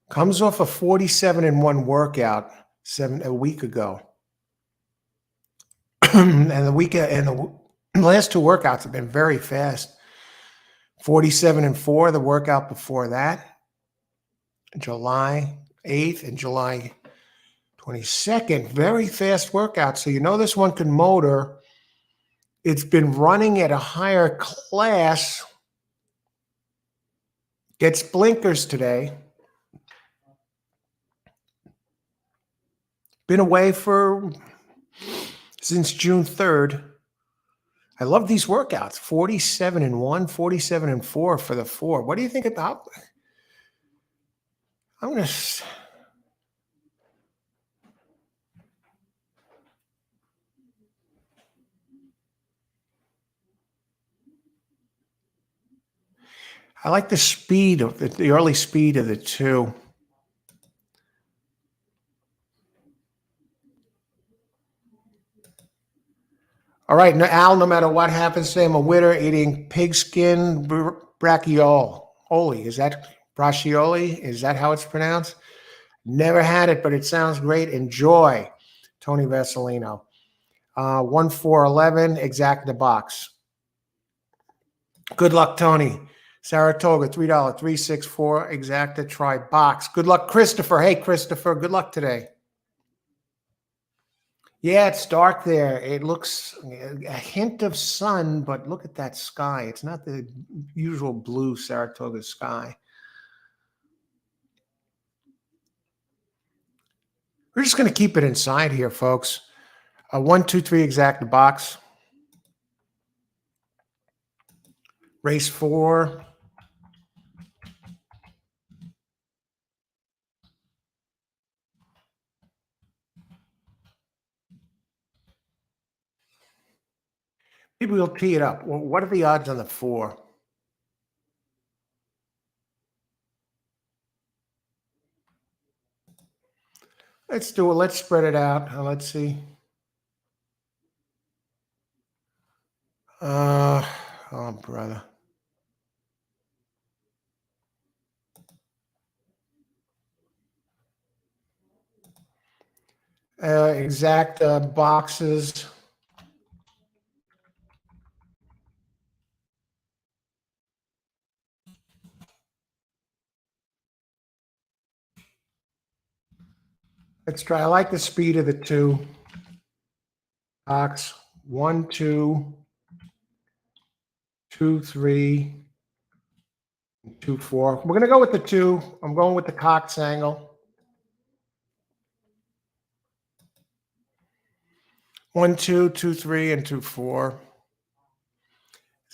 Comes off a 47-1 workout a week ago. and the last 2 workouts have been very fast. 47-4, the workout before that, July 8th and July 22nd. Very fast workout. So you know this one can motor. It's been running at a higher class. Gets blinkers today. Been away since June 3rd. I love these workouts. 47-1, 47-4 for the 4. What do you think about? I like the speed of the early speed of the 2. All right, now, Al, no matter what happens today, I'm a winner eating pigskin braccioli. Is that braccioli? Is that how it's pronounced? Never had it, but it sounds great. Enjoy. Tony Vasilino. 1-4-11, exact the box. Good luck, Tony. Saratoga, $3, 364, exacta, try box. Good luck, Christopher. Hey, Christopher, good luck today. Yeah, it's dark there. It looks a hint of sun, but look at that sky. It's not the usual blue Saratoga sky. We're just going to keep it inside here, folks. 1, 2, 3, exact box. Race 4. Maybe we'll tee it up. Well, what are the odds on the 4? Let's do it. Let's spread it out. Let's see. Oh, brother. Exact boxes. Let's try. I like the speed of the 2. Box 1, 2, 2, 3, 2, 4. We're going to go with the 2. I'm going with the Cox angle. 1, 2, 2, 3, and 2, 4.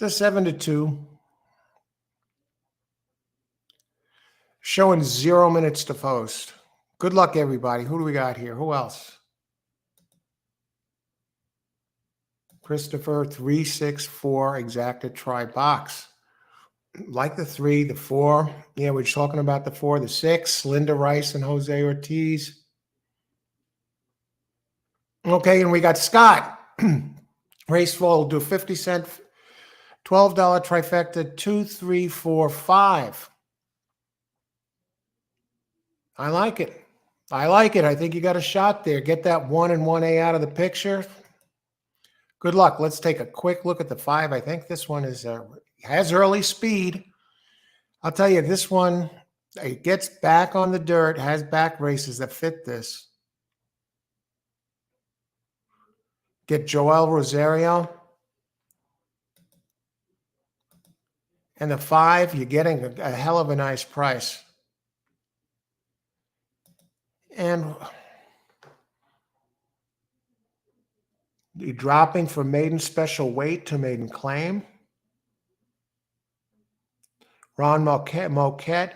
It's a 7-2. Showing 0 minutes to post. Good luck, everybody. Who do we got here? Who else? Christopher, 364, exacta, try box. Like the 3, the 4. Yeah, we're talking about the 4, the 6. Linda Rice and Jose Ortiz. Okay, and we got Scott. Race 4 will do 50-cent, $12 trifecta, 2, 3, 4, 5. I like it. I like it. I think you got a shot there. Get that 1 and 1A out of the picture. Good luck. Let's take a quick look at the 5. I think this one has early speed. I'll tell you, this one, It gets back on the dirt, has back races that fit this. Get Joel Rosario. And the 5, you're getting a hell of a nice price. And you're dropping from maiden special weight to maiden claim. Ron Moquette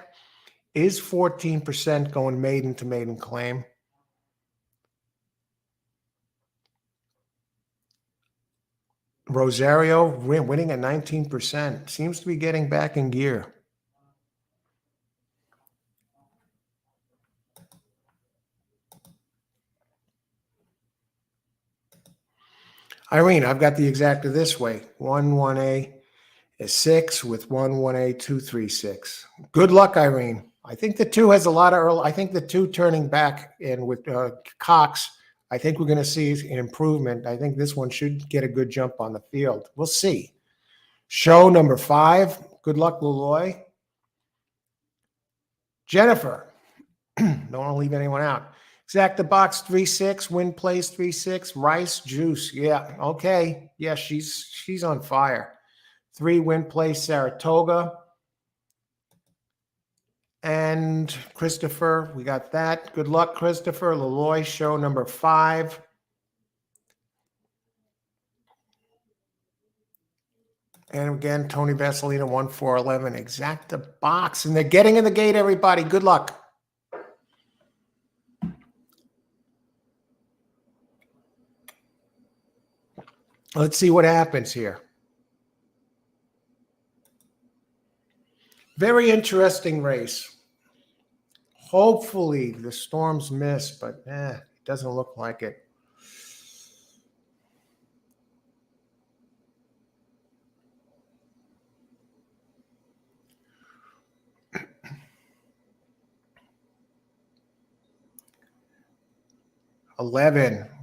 is 14% going maiden to maiden claim. Rosario winning at 19%. Seems to be getting back in gear. Irene, I've got the exacta this way. 1-1A is 6 with 1-1A 2-3-6. Good luck, Irene. I think the 2 has a lot of early. I think the 2 turning back in with Cox. I think we're going to see an improvement. I think this one should get a good jump on the field. We'll see. Show number 5. Good luck, Luloy. Jennifer. Don't want to leave anyone out. Exacta box 3-6. Win plays 3-6. Rice juice. Yeah. Okay. Yeah, she's on fire. 3 win plays Saratoga. And Christopher, we got that. Good luck, Christopher. Leloy, show number 5. And again, Tony Vaselina, 1-4-11. Exacta box. And they're getting in the gate, everybody. Good luck. Let's see what happens here. Very interesting race. Hopefully the Storms miss, but it doesn't look like it.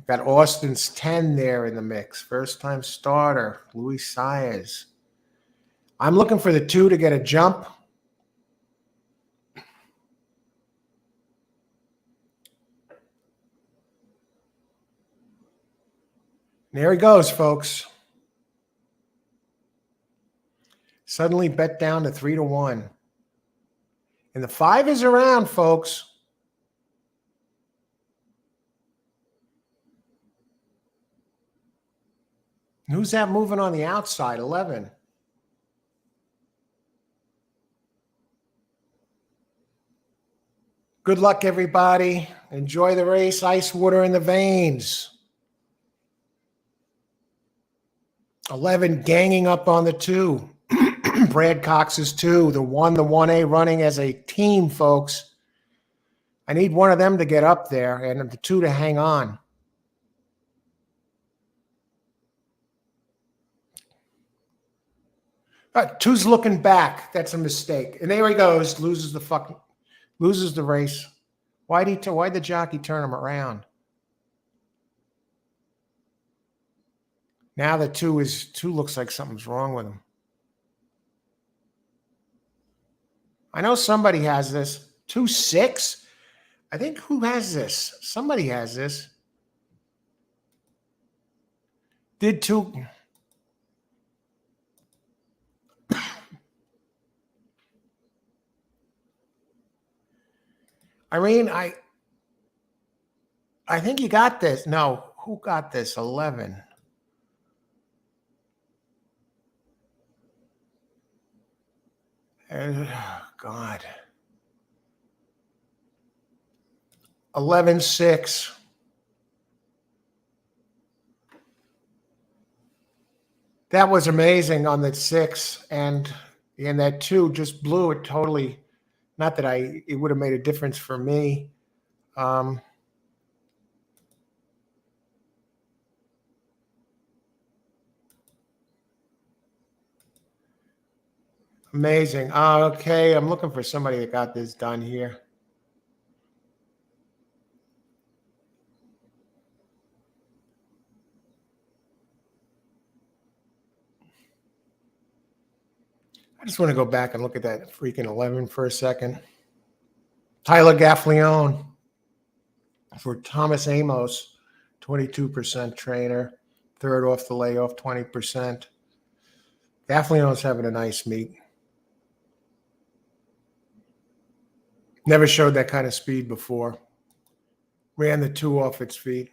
Got Austin's 10 there in the mix. First time starter, Luis Saez. I'm looking for the 2 to get a jump. There he goes, folks. Suddenly bet down to 3-1. And the 5 is around, folks. Who's that moving on the outside? 11. Good luck, everybody. Enjoy the race. Ice water in the veins. 11 ganging up on the 2. Brad Cox's 2. The 1A running as a team, folks. I need one of them to get up there and the 2 to hang on. Two's looking back. That's a mistake. And there he goes. Loses the race. Why'd the jockey turn him around? Now the 2 looks like something's wrong with him. I know somebody has this. 2-6. I think who has this? Somebody has this. Did 2. Irene, I think you got this. No, who got this? 11. Oh, God. 11-6. That was amazing on that 6, and that 2 just blew it totally. Not that it would have made a difference for me. Amazing. Okay, I'm looking for somebody that got this done here. I just want to go back and look at that freaking 11 for a second. Tyler Gaffleone for Thomas Amos, 22% trainer. Third off the layoff, 20%. Gaffleone's having a nice meet. Never showed that kind of speed before. Ran the 2 off its feet.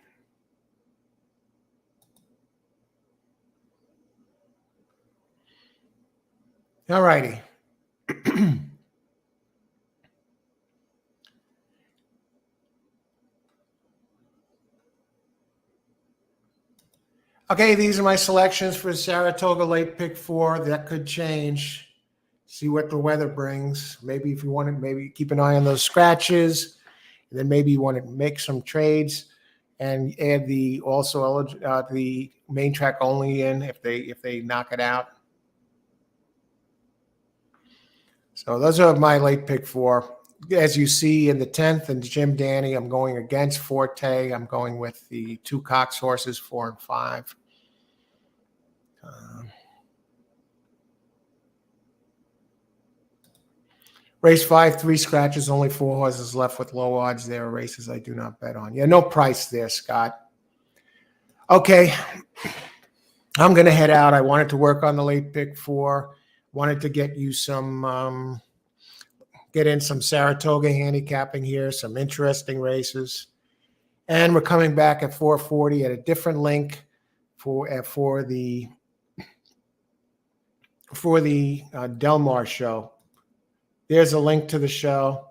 All righty. Okay, these are my selections for Saratoga late pick 4. That could change. See what the weather brings. Maybe if you want to, maybe keep an eye on those scratches. And then maybe you want to make some trades and add the the main track only in if they knock it out. So those are my late pick 4. As you see in the 10th and Jim Danny, I'm going against Forte. I'm going with the 2 Cox horses, 4 and 5. Race 5, 3 scratches, only 4 horses left with low odds. There are races I do not bet on. Yeah, no price there, Scott. Okay, I'm going to head out. I wanted to work on the late pick 4. Wanted to get you some, get in some Saratoga handicapping here, some interesting races. And we're coming back at 4:40 at a different link for the Del Mar show. There's a link to the show.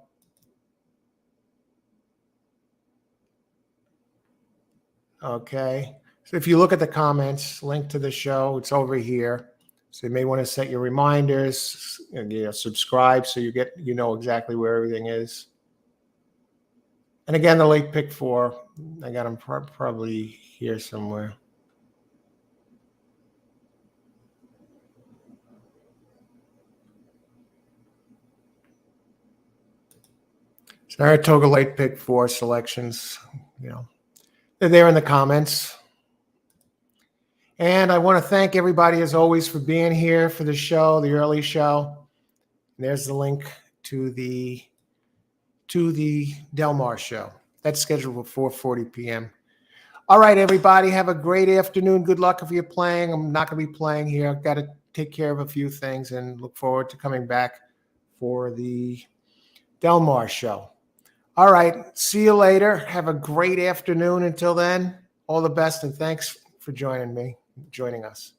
Okay. So if you look at the comments, link to the show, it's over here. So you may want to set your reminders, subscribe so you know exactly where everything is. And again, the late pick 4, I got them probably here somewhere. Saratoga late pick 4 selections, they're there in the comments. And I want to thank everybody, as always, for being here for the show, the early show. And there's the link to the Del Mar show. That's scheduled for 4:40 p.m. All right, everybody, have a great afternoon. Good luck if you're playing. I'm not going to be playing here. I've got to take care of a few things and look forward to coming back for the Del Mar show. All right, see you later. Have a great afternoon. Until then, all the best, and thanks for joining us.